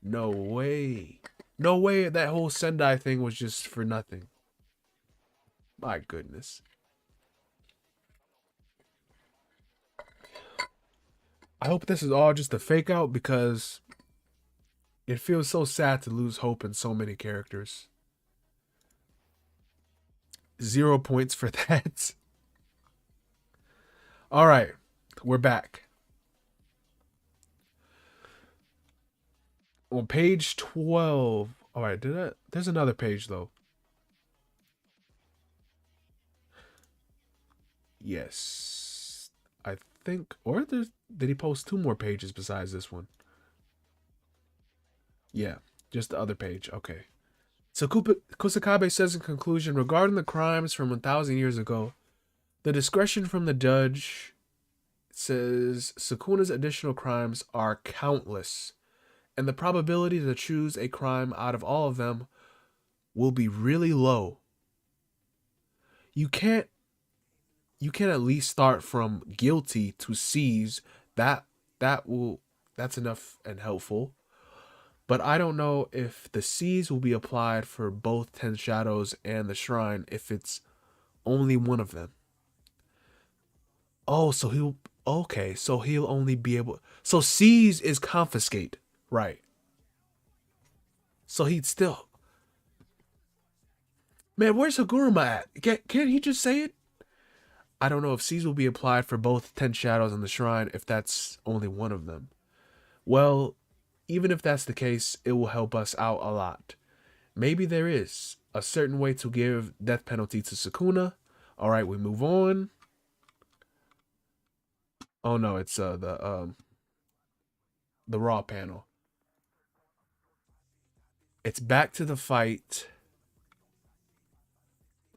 No way. No way that whole Sendai thing was just for nothing. My goodness. I hope this is all just a fake out because it feels so sad to lose hope in so many characters. 0 points for that. All right, we're back. On page 12. All right, there's another page though. Yes. I think, or did he post 2 more pages besides this one? Yeah, just the other page. Okay. So Kusakabe says in conclusion, regarding the crimes from 1,000 years ago, the discretion from the judge says Sukuna's additional crimes are countless, and the probability to choose a crime out of all of them will be really low. You can't at least start from guilty to seize. That's enough and helpful. But I don't know if the seize will be applied for both 10 Shadows and the Shrine if it's only one of them. Oh, so he'll only be able. So seize is confiscate, right? So he'd still. Man, where's Haguruma at? Can't he just say it? I don't know if seize will be applied for both 10 Shadows and the Shrine if that's only one of them. Well, even if that's the case, it will help us out a lot. Maybe there is a certain way to give death penalty to Sukuna. All right, we move on. Oh no, it's the raw panel. It's back to the fight.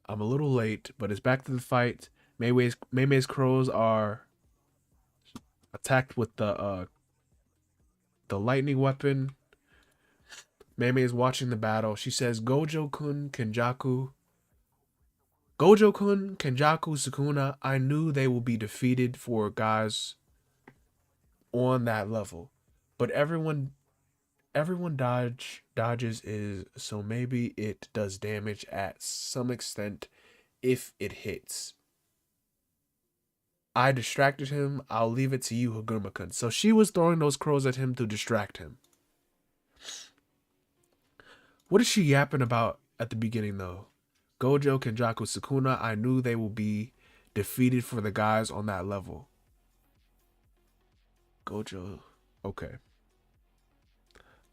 I'm a little late, but it's back to the fight. Mei's crows are attacked with the lightning weapon. Mei is watching the battle. She says, Gojo-kun, Kenjaku, Sukuna, I knew they will be defeated for guys on that level. But everyone dodges is, so maybe it does damage at some extent if it hits. I distracted him. I'll leave it to you, Haguruma-kun. So she was throwing those crows at him to distract him. What is she yapping about at the beginning, though? Gojo, Kenjaku, Sukuna, I knew they will be defeated for the guys on that level. Gojo. Okay.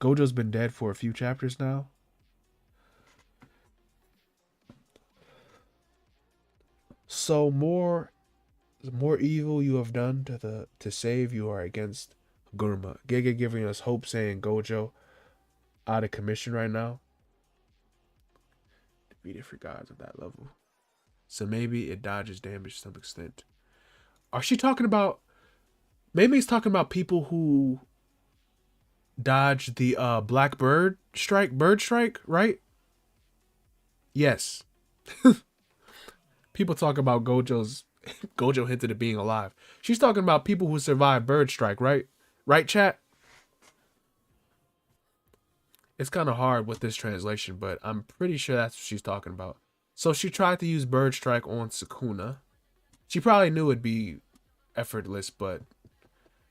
Gojo's been dead for a few chapters now. So more evil you have done to save you are against Haguruma. Gege giving us hope, saying Gojo out of commission right now. Defeated for gods at that level. So maybe it dodges damage to some extent. Are she talking about... Mei's talking about people who dodge the bird strike, right? Yes. People talk about Gojo hinted at being alive. She's talking about people who survive bird strike, right? Right, chat? It's kind of hard with this translation, but I'm pretty sure that's what she's talking about. So she tried to use bird strike on Sukuna. She probably knew it'd be effortless, but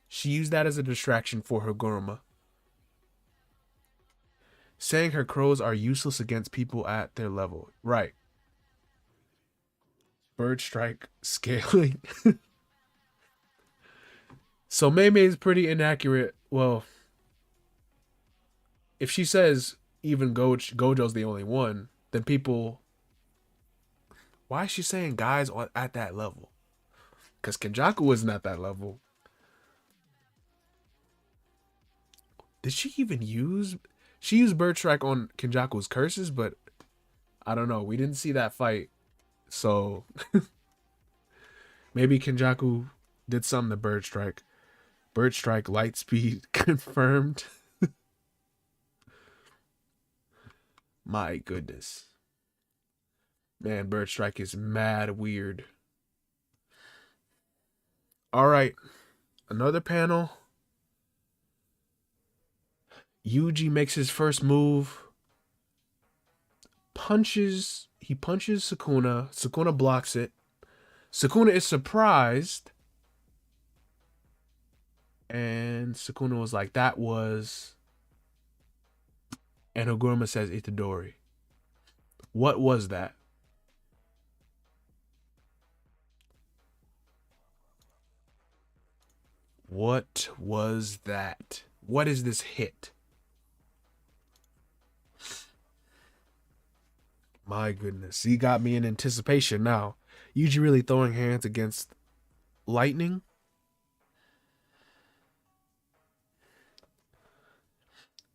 she used that as a distraction for Haguruma. Saying her crows are useless against people at their level. Right. Bird strike scaling. So Mei Mei is pretty inaccurate. Well, if she says even Gojo's the only one, then people. Why is she saying guys at that level? Because Kenjaku wasn't at that level. Did she even use? She used Bird Strike on Kenjaku's curses, but I don't know. We didn't see that fight, so maybe Kenjaku did something to Bird Strike. Bird Strike light speed confirmed. My goodness. Man, Bird Strike is mad weird. All right, another panel. Yuji makes his first move. He punches Sukuna. Sukuna blocks it. Sukuna is surprised. And Sukuna was like, that was. And Haguruma says Itadori. What was that? What was that? What is this hit? My goodness. He got me in anticipation now. Yuji really throwing hands against lightning.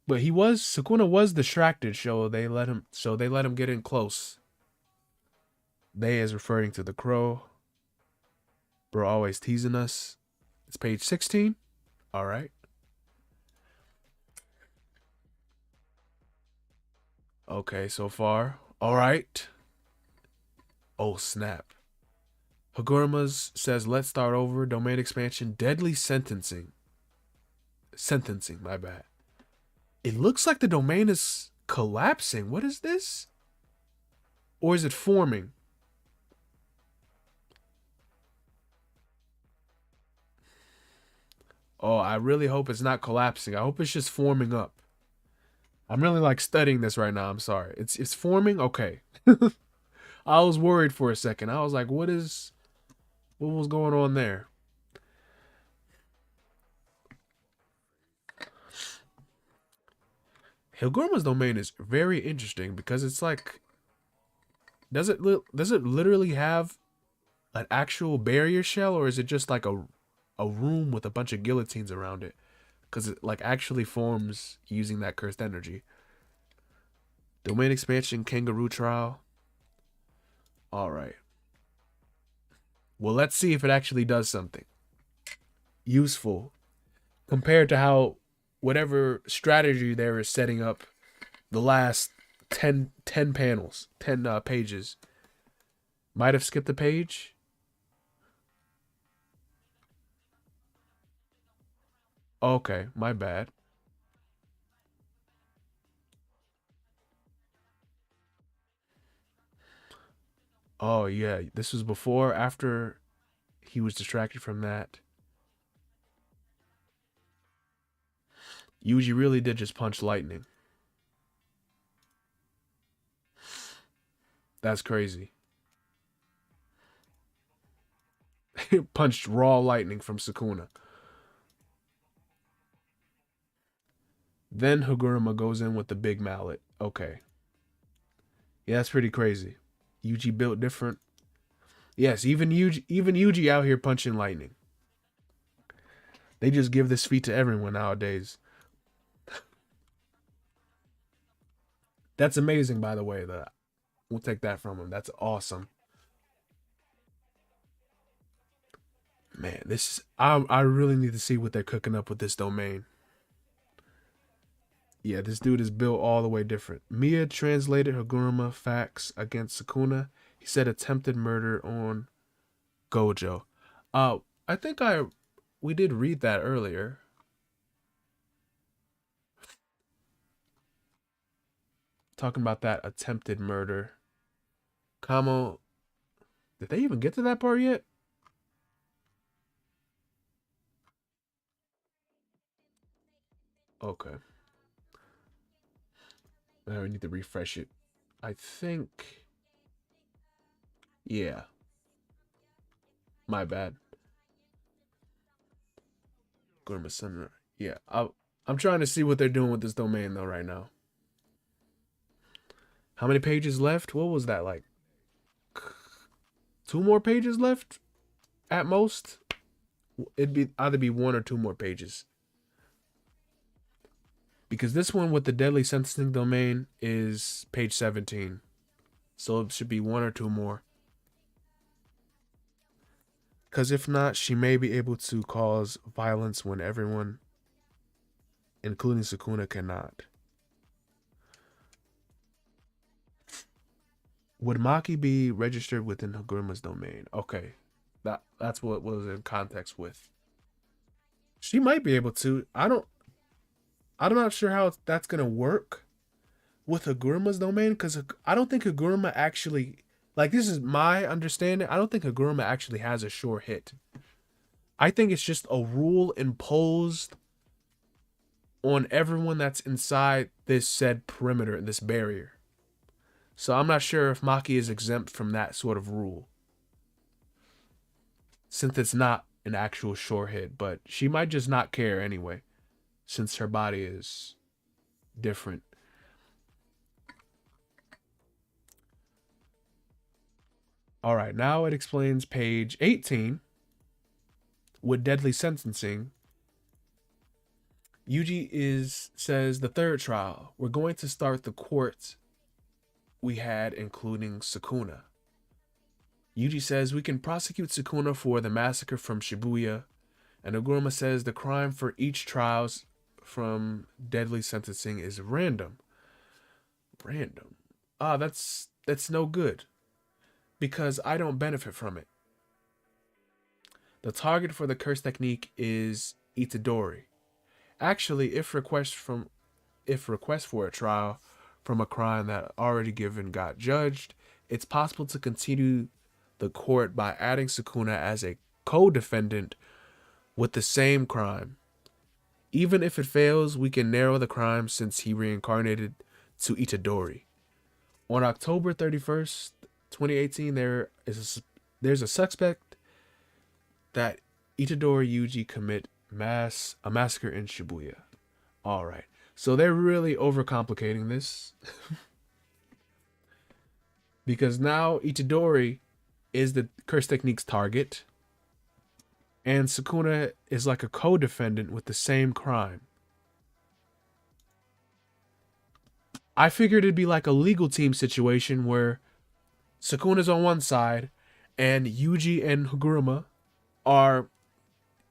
But Sukuna was distracted, so they let him get in close. They is referring to the crow. Bro always teasing us. It's page 16. All right. Okay, so far. All right. Oh, snap. Haguruma says, let's start over. Domain expansion. Deadly sentencing. Sentencing, my bad. It looks like the domain is collapsing. What is this? Or is it forming? Oh, I really hope it's not collapsing. I hope it's just forming up. I'm really like studying this right now. I'm sorry. It's forming? Okay. I was worried for a second. I was like, what was going on there? Hilguruma's domain is very interesting because it's like, does it literally have an actual barrier shell, or is it just like a room with a bunch of guillotines around it? Because it like actually forms using that cursed energy. Domain expansion, kangaroo trial. All right. Well, let's see if it actually does something useful compared to how whatever strategy there is setting up the last 10 panels, 10 pages. Might have skipped a page. Okay, my bad. Oh, yeah. This was before, after he was distracted from that. Yuji really did just punch lightning. That's crazy. Punched raw lightning from Sukuna. Then Haguruma goes in with the big mallet. Okay. Yeah, that's pretty crazy. Yuji built different. Yes, even Yuji out here punching lightning. They just give this feat to everyone nowadays. That's amazing, by the way. We'll take that from him. That's awesome. Man, I really need to see what they're cooking up with this domain. Yeah, this dude is built all the way different. Mia translated Haguruma facts against Sukuna. He said attempted murder on Gojo. I think we did read that earlier. Talking about that attempted murder. Kamo, did they even get to that part yet? Okay. I need to refresh it. I think. Yeah. My bad. Gurma Sunrise. Yeah. I'm trying to see what they're doing with this domain though right now. How many pages left? What was that like? 2 more pages left at most. It'd be either be 1 or 2 more pages. Because this one with the deadly sentencing domain is page 17. So it should be 1 or 2 more. Because if not, she may be able to cause violence when everyone, including Sukuna, cannot. Would Maki be registered within Haguruma's domain? Okay. That's what was in context with. She might be able to. I'm not sure how that's gonna work with Haguruma's domain, because I don't think Haguruma actually, like, this is my understanding, I don't think Haguruma actually has a sure hit. I think it's just a rule imposed on everyone that's inside this said perimeter, this barrier. So I'm not sure if Maki is exempt from that sort of rule, since it's not an actual sure hit, but she might just not care anyway, since her body is different. All right, now it explains page 18. With deadly sentencing, Yuji says the third trial. We're going to start the court we had, including Sukuna. Yuji says we can prosecute Sukuna for the massacre from Shibuya, and Haguruma says the crime for each trials from deadly sentencing is random. Random. That's no good, because I don't benefit from it. The target for the curse technique is Itadori. Actually, if request for a trial from a crime that already given got judged, it's possible to continue the court by adding Sukuna as a co-defendant with the same crime. Even if it fails, we can narrow the crime since he reincarnated to Itadori. On October 31st, 2018, there's a suspect that Itadori Yuji commit a massacre in Shibuya. All right. So they're really overcomplicating this. Because now Itadori is the curse technique's target, and Sukuna is like a co-defendant with the same crime. I figured it'd be like a legal team situation where Sukuna's on one side and Yuji and Haguruma are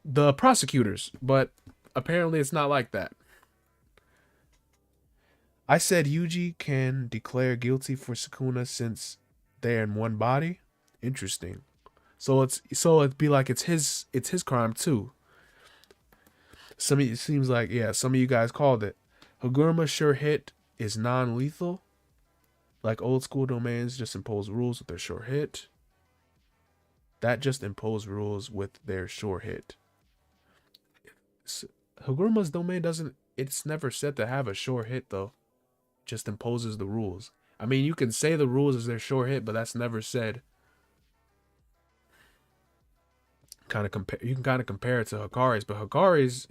the prosecutors, but apparently it's not like that. I said Yuji can declare guilty for Sukuna since they're in one body. Interesting. So it'd be like it's his crime too. It seems like, yeah, some of you guys called it. Haguruma sure hit is non-lethal. Like old school domains just impose rules with their sure hit. That just impose rules with their sure hit. Haguruma's domain it's never said to have a sure hit though. Just imposes the rules. I mean, you can say the rules is their sure hit, but that's never said. You can kind of compare it to Hikari's, but Hikari's,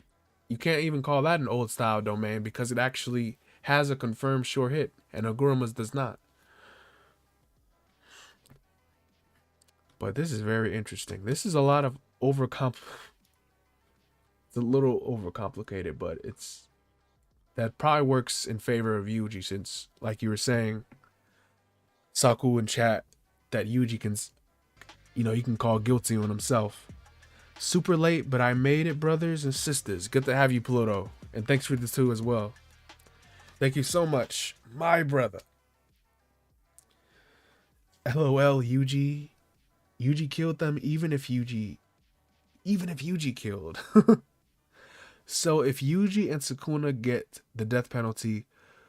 you can't even call that an old style domain because it actually has a confirmed sure hit, and Haguruma's does not. But this is very interesting. This is a lot of it's a little overcomplicated, but that probably works in favor of Yuji, since, like you were saying, Saku in chat, that Yuji can, he can call guilty on himself. Super late, but I made it, brothers and sisters. Good to have you, Pluto. And thanks for the 2 as well. Thank you so much, my brother. LOL, Yuji. Yuji killed them, even if Yuji killed. So if Yuji and Sukuna get the death penalty,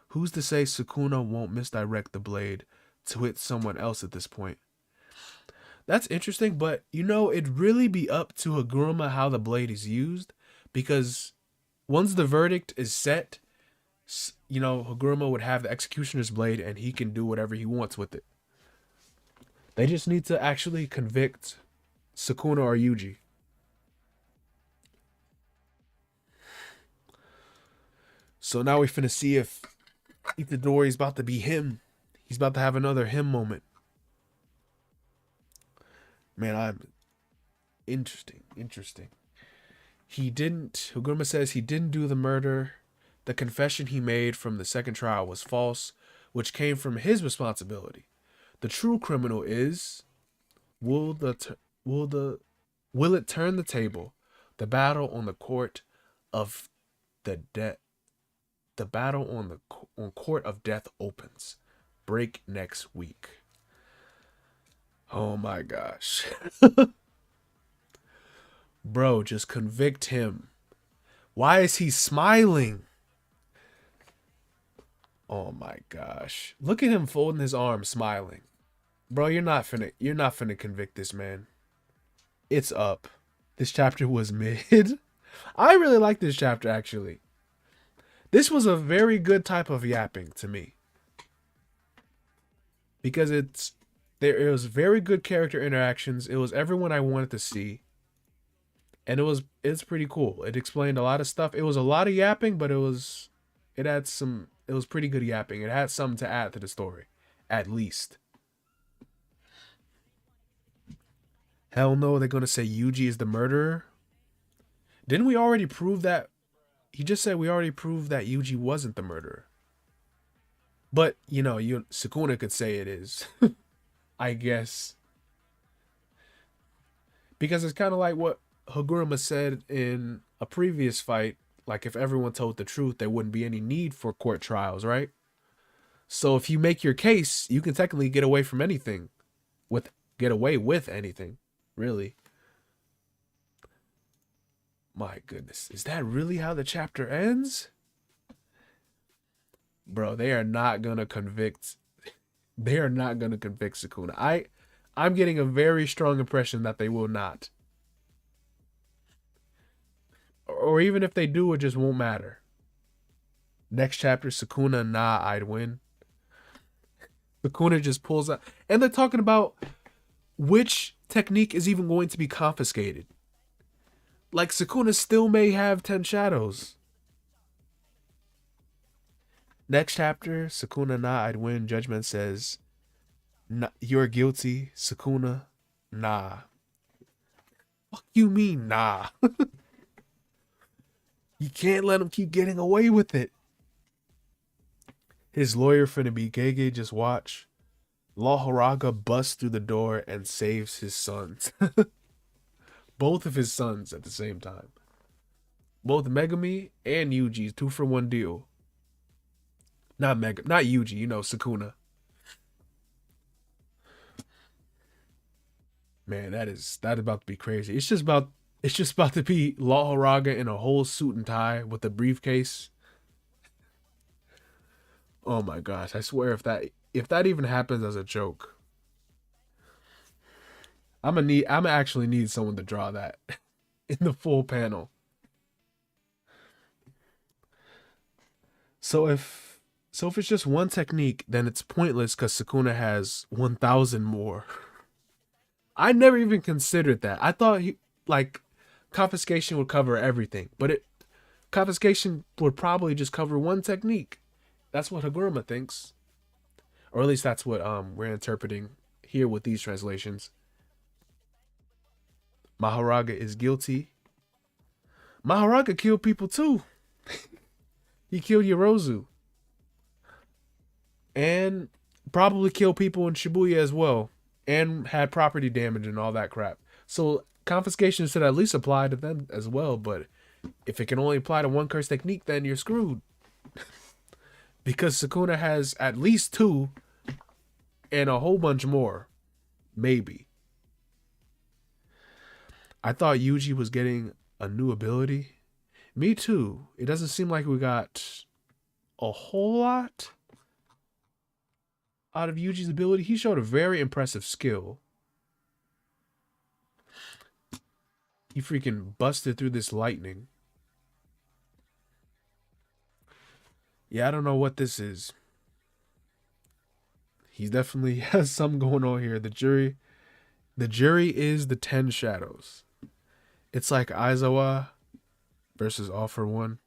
who's to say Sukuna won't misdirect the blade to hit someone else at this point? That's interesting, but it'd really be up to Haguruma how the blade is used, because once the verdict is set, you know, Haguruma would have the executioner's blade and he can do whatever he wants with it. They just need to actually convict Sukuna or Yuji. So now we finna see if Itadori's about to be him. He's about to have another him moment. Man, I'm interesting. Haguruma says he didn't do the murder. The confession he made from the second trial was false, which came from his responsibility. The true criminal is, will it turn the table? The battle on the court of the battle on court of death opens. Break next week. Oh my gosh. Bro, just convict him. Why is he smiling? Oh my gosh. Look at him folding his arms, smiling. Bro, you're not finna convict this man. It's up. This chapter was mid. I really like this chapter, actually. This was a very good type of yapping to me. Because it was very good character interactions. It was everyone I wanted to see. And it's pretty cool. It explained a lot of stuff. It was a lot of yapping, but it was pretty good yapping. It had something to add to the story. At least. Hell no, they're gonna say Yuji is the murderer. Didn't we already prove that? He just said we already proved that Yuji wasn't the murderer. But, Sukuna could say it is. I guess. Because it's kind of like what Haguruma said in a previous fight. Like, if everyone told the truth, there wouldn't be any need for court trials, right? So if you make your case, you can technically get away from anything. Get away with anything, really. My goodness. Is that really how the chapter ends? Bro, they are not gonna convict Sukuna. I'm getting a very strong impression that they will not. Or even if they do, it just won't matter. Next chapter, Sukuna, nah, I'd win. Sukuna just pulls out. And they're talking about which technique is even going to be confiscated. Like, Sukuna still may have 10 shadows. Next chapter, Sukuna, nah, I'd win. Judgment says, nah, you're guilty. Sukuna, nah. Fuck you mean, nah? You can't let him keep getting away with it. His lawyer finna be Gege, just watch. Law Horaga busts through the door and saves his sons. Both of his sons at the same time. Both Megami and Yuji's 2-for-1 deal. Not Yuji, Sukuna. Man, that is about to be crazy. It's just about to be Law Horaga in a whole suit and tie with a briefcase. Oh my gosh, I swear if that even happens as a joke, I'm actually need someone to draw that in the full panel. So if it's just one technique, then it's pointless because Sukuna has 1,000 more. I never even considered that. I thought confiscation would cover everything, but confiscation would probably just cover one technique. That's what Haguruma thinks, or at least that's what we're interpreting here with these translations. Mahoraga is guilty. Mahoraga killed people too. He killed Yorozu. And probably killed people in Shibuya as well. And had property damage and all that crap. So confiscation should at least apply to them as well. But if it can only apply to one curse technique, then you're screwed. Because Sukuna has at least 2 and a whole bunch more. Maybe. I thought Yuji was getting a new ability. Me too. It doesn't seem like we got a whole lot out of Yuji's ability. He showed a very impressive skill. He freaking busted through this lightning. Yeah, I don't know what this is. He definitely has something going on here. The jury is the 10 shadows. It's like Aizawa versus All for One.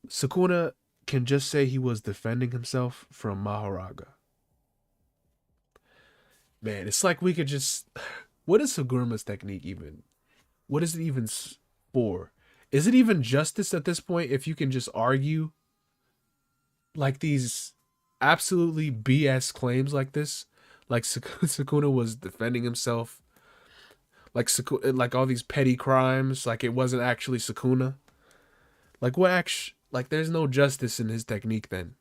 Sukuna can just say he was defending himself from Mahoraga. Man, it's like we could just. What is Haguruma's technique even? What is it even for? Is it even justice at this point if you can just argue like these absolutely BS claims like this? Like Sukuna was defending himself. Like all these petty crimes. Like it wasn't actually Sukuna. Like what act? Like there's no justice in his technique then.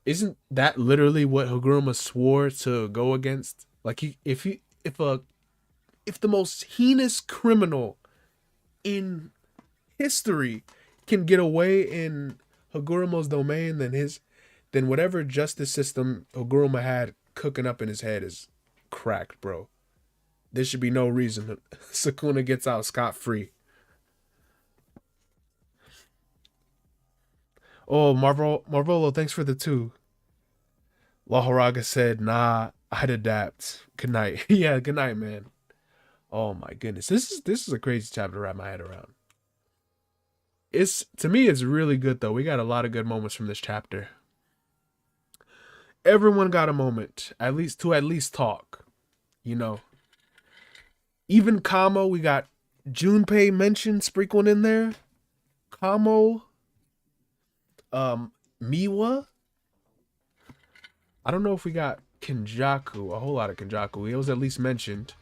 Isn't that literally what Haguruma swore to go against? Like if the most heinous criminal in history can get away in Haguruma's domain, then whatever justice system Haguruma had cooking up in his head is cracked, bro. There should be no reason Sukuna gets out scot free. Oh, Marvolo, thanks for the 2. La Horaga said, "Nah, I'd adapt. Good night." Yeah, good night, man. Oh my goodness, this is a crazy chapter to wrap my head around. It's to me, it's really good though. We got a lot of good moments from this chapter. Everyone got a moment, at least talk. You know, even Kamo, we got Junpei mentioned sprinkled in there. Kamo, Miwa. I don't know if we got Kenjaku, a whole lot of Kenjaku. It was at least mentioned.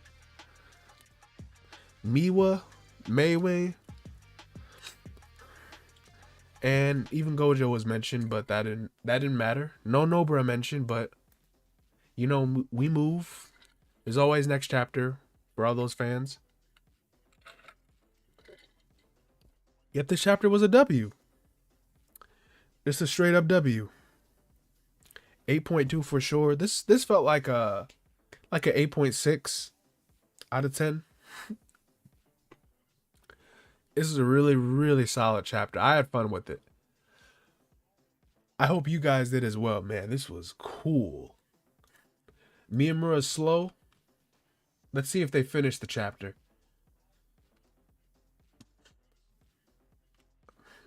Miwa, Meiwei, and even Gojo was mentioned, but that didn't matter. No Nobara mentioned, but you know we move. There's always next chapter for all those fans. Yet this chapter was a W. It's a straight up W. 8.2 for sure. This felt like an 8.6 out of 10. This is a really, really solid chapter. I had fun with it. I hope you guys did as well, man. This was cool. Myamura's slow. Let's see if they finish the chapter.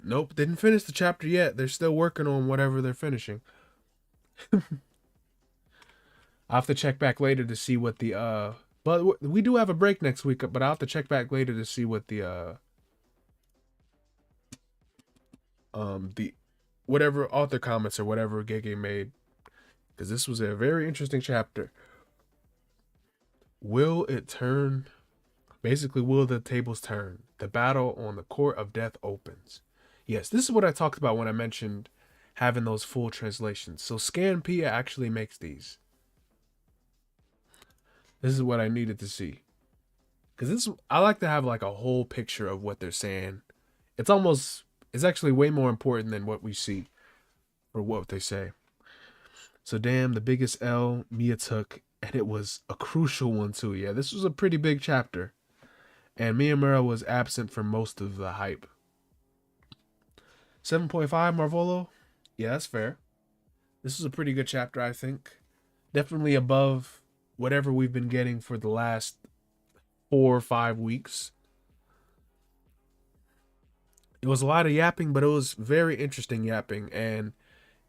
Nope, didn't finish the chapter yet. They're still working on whatever they're finishing. I'll have to check back later to see what the but we do have a break next week, but I'll have to check back later to see what the whatever author comments or whatever Gege made, because this was a very interesting chapter. Will it turn? Basically, will the tables turn? The battle on the court of death opens. Yes, this is what I talked about when I mentioned having those full translations. So Scanpia actually makes these. This is what I needed to see. Because I like to have like a whole picture of what they're saying. It's actually way more important than what we see or what they say. So damn, the biggest L Mia took, and it was a crucial one too. Yeah, this was a pretty big chapter. And Myamura was absent for most of the hype. 7.5 Marvolo? Yeah, that's fair. This is a pretty good chapter, I think. Definitely above whatever we've been getting for the last 4 or 5 weeks. It was a lot of yapping, but it was very interesting yapping, and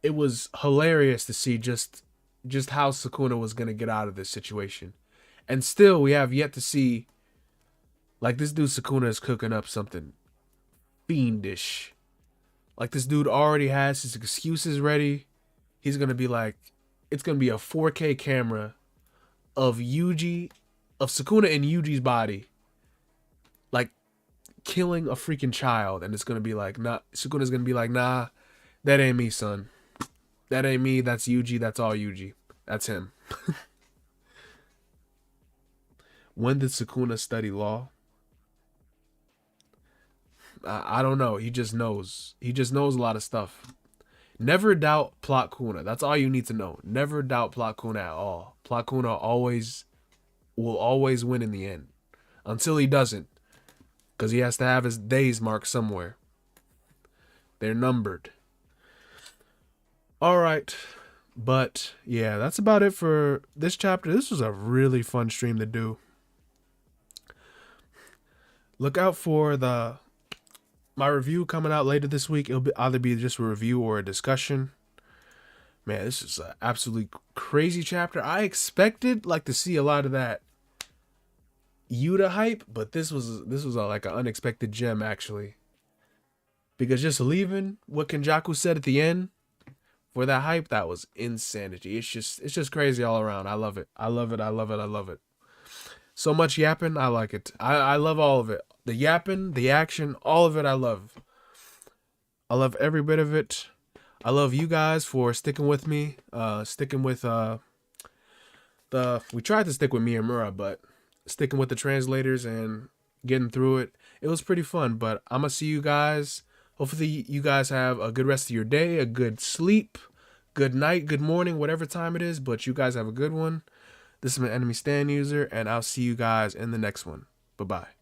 it was hilarious to see just how Sukuna was going to get out of this situation. And still, we have yet to see, like, this dude Sukuna is cooking up something fiendish. Like, this dude already has his excuses ready. He's going to be like, it's going to be a 4K camera of Sukuna in Yuji's body, like, killing a freaking child. And it's going to be like, nah, Sukuna's going to be like, nah, that ain't me, son. That ain't me. That's Yuji. That's all Yuji. That's him. When did Sukuna study law? I don't know. He just knows. He just knows a lot of stuff. Never doubt Plot Kuna. That's all you need to know. Never doubt Plot Kuna at all. Plot Kuna will always win in the end. Until he doesn't. Because he has to have his days marked somewhere. They're numbered. All right. But yeah, that's about it for this chapter. This was a really fun stream to do. Look out for my review coming out later this week. It'll either be just a review or a discussion. Man, this is an absolutely crazy chapter. I expected like to see a lot of that Yuta hype, but this was like an unexpected gem actually. Because just leaving what Kenjaku said at the end for that hype, that was insanity. It's just crazy all around. I love it. I love it. I love it. I love it. So much yapping, I like it. I love all of it. The yapping, the action, all of it I love. I love every bit of it. I love you guys for sticking with me. Sticking with we tried to stick with Myamura, but sticking with the translators and getting through it. It was pretty fun, but I'm gonna see you guys. Hopefully you guys have a good rest of your day, a good sleep, good night, good morning, whatever time it is, but you guys have a good one. This is my Enemy Stand User, and I'll see you guys in the next one. Bye-bye.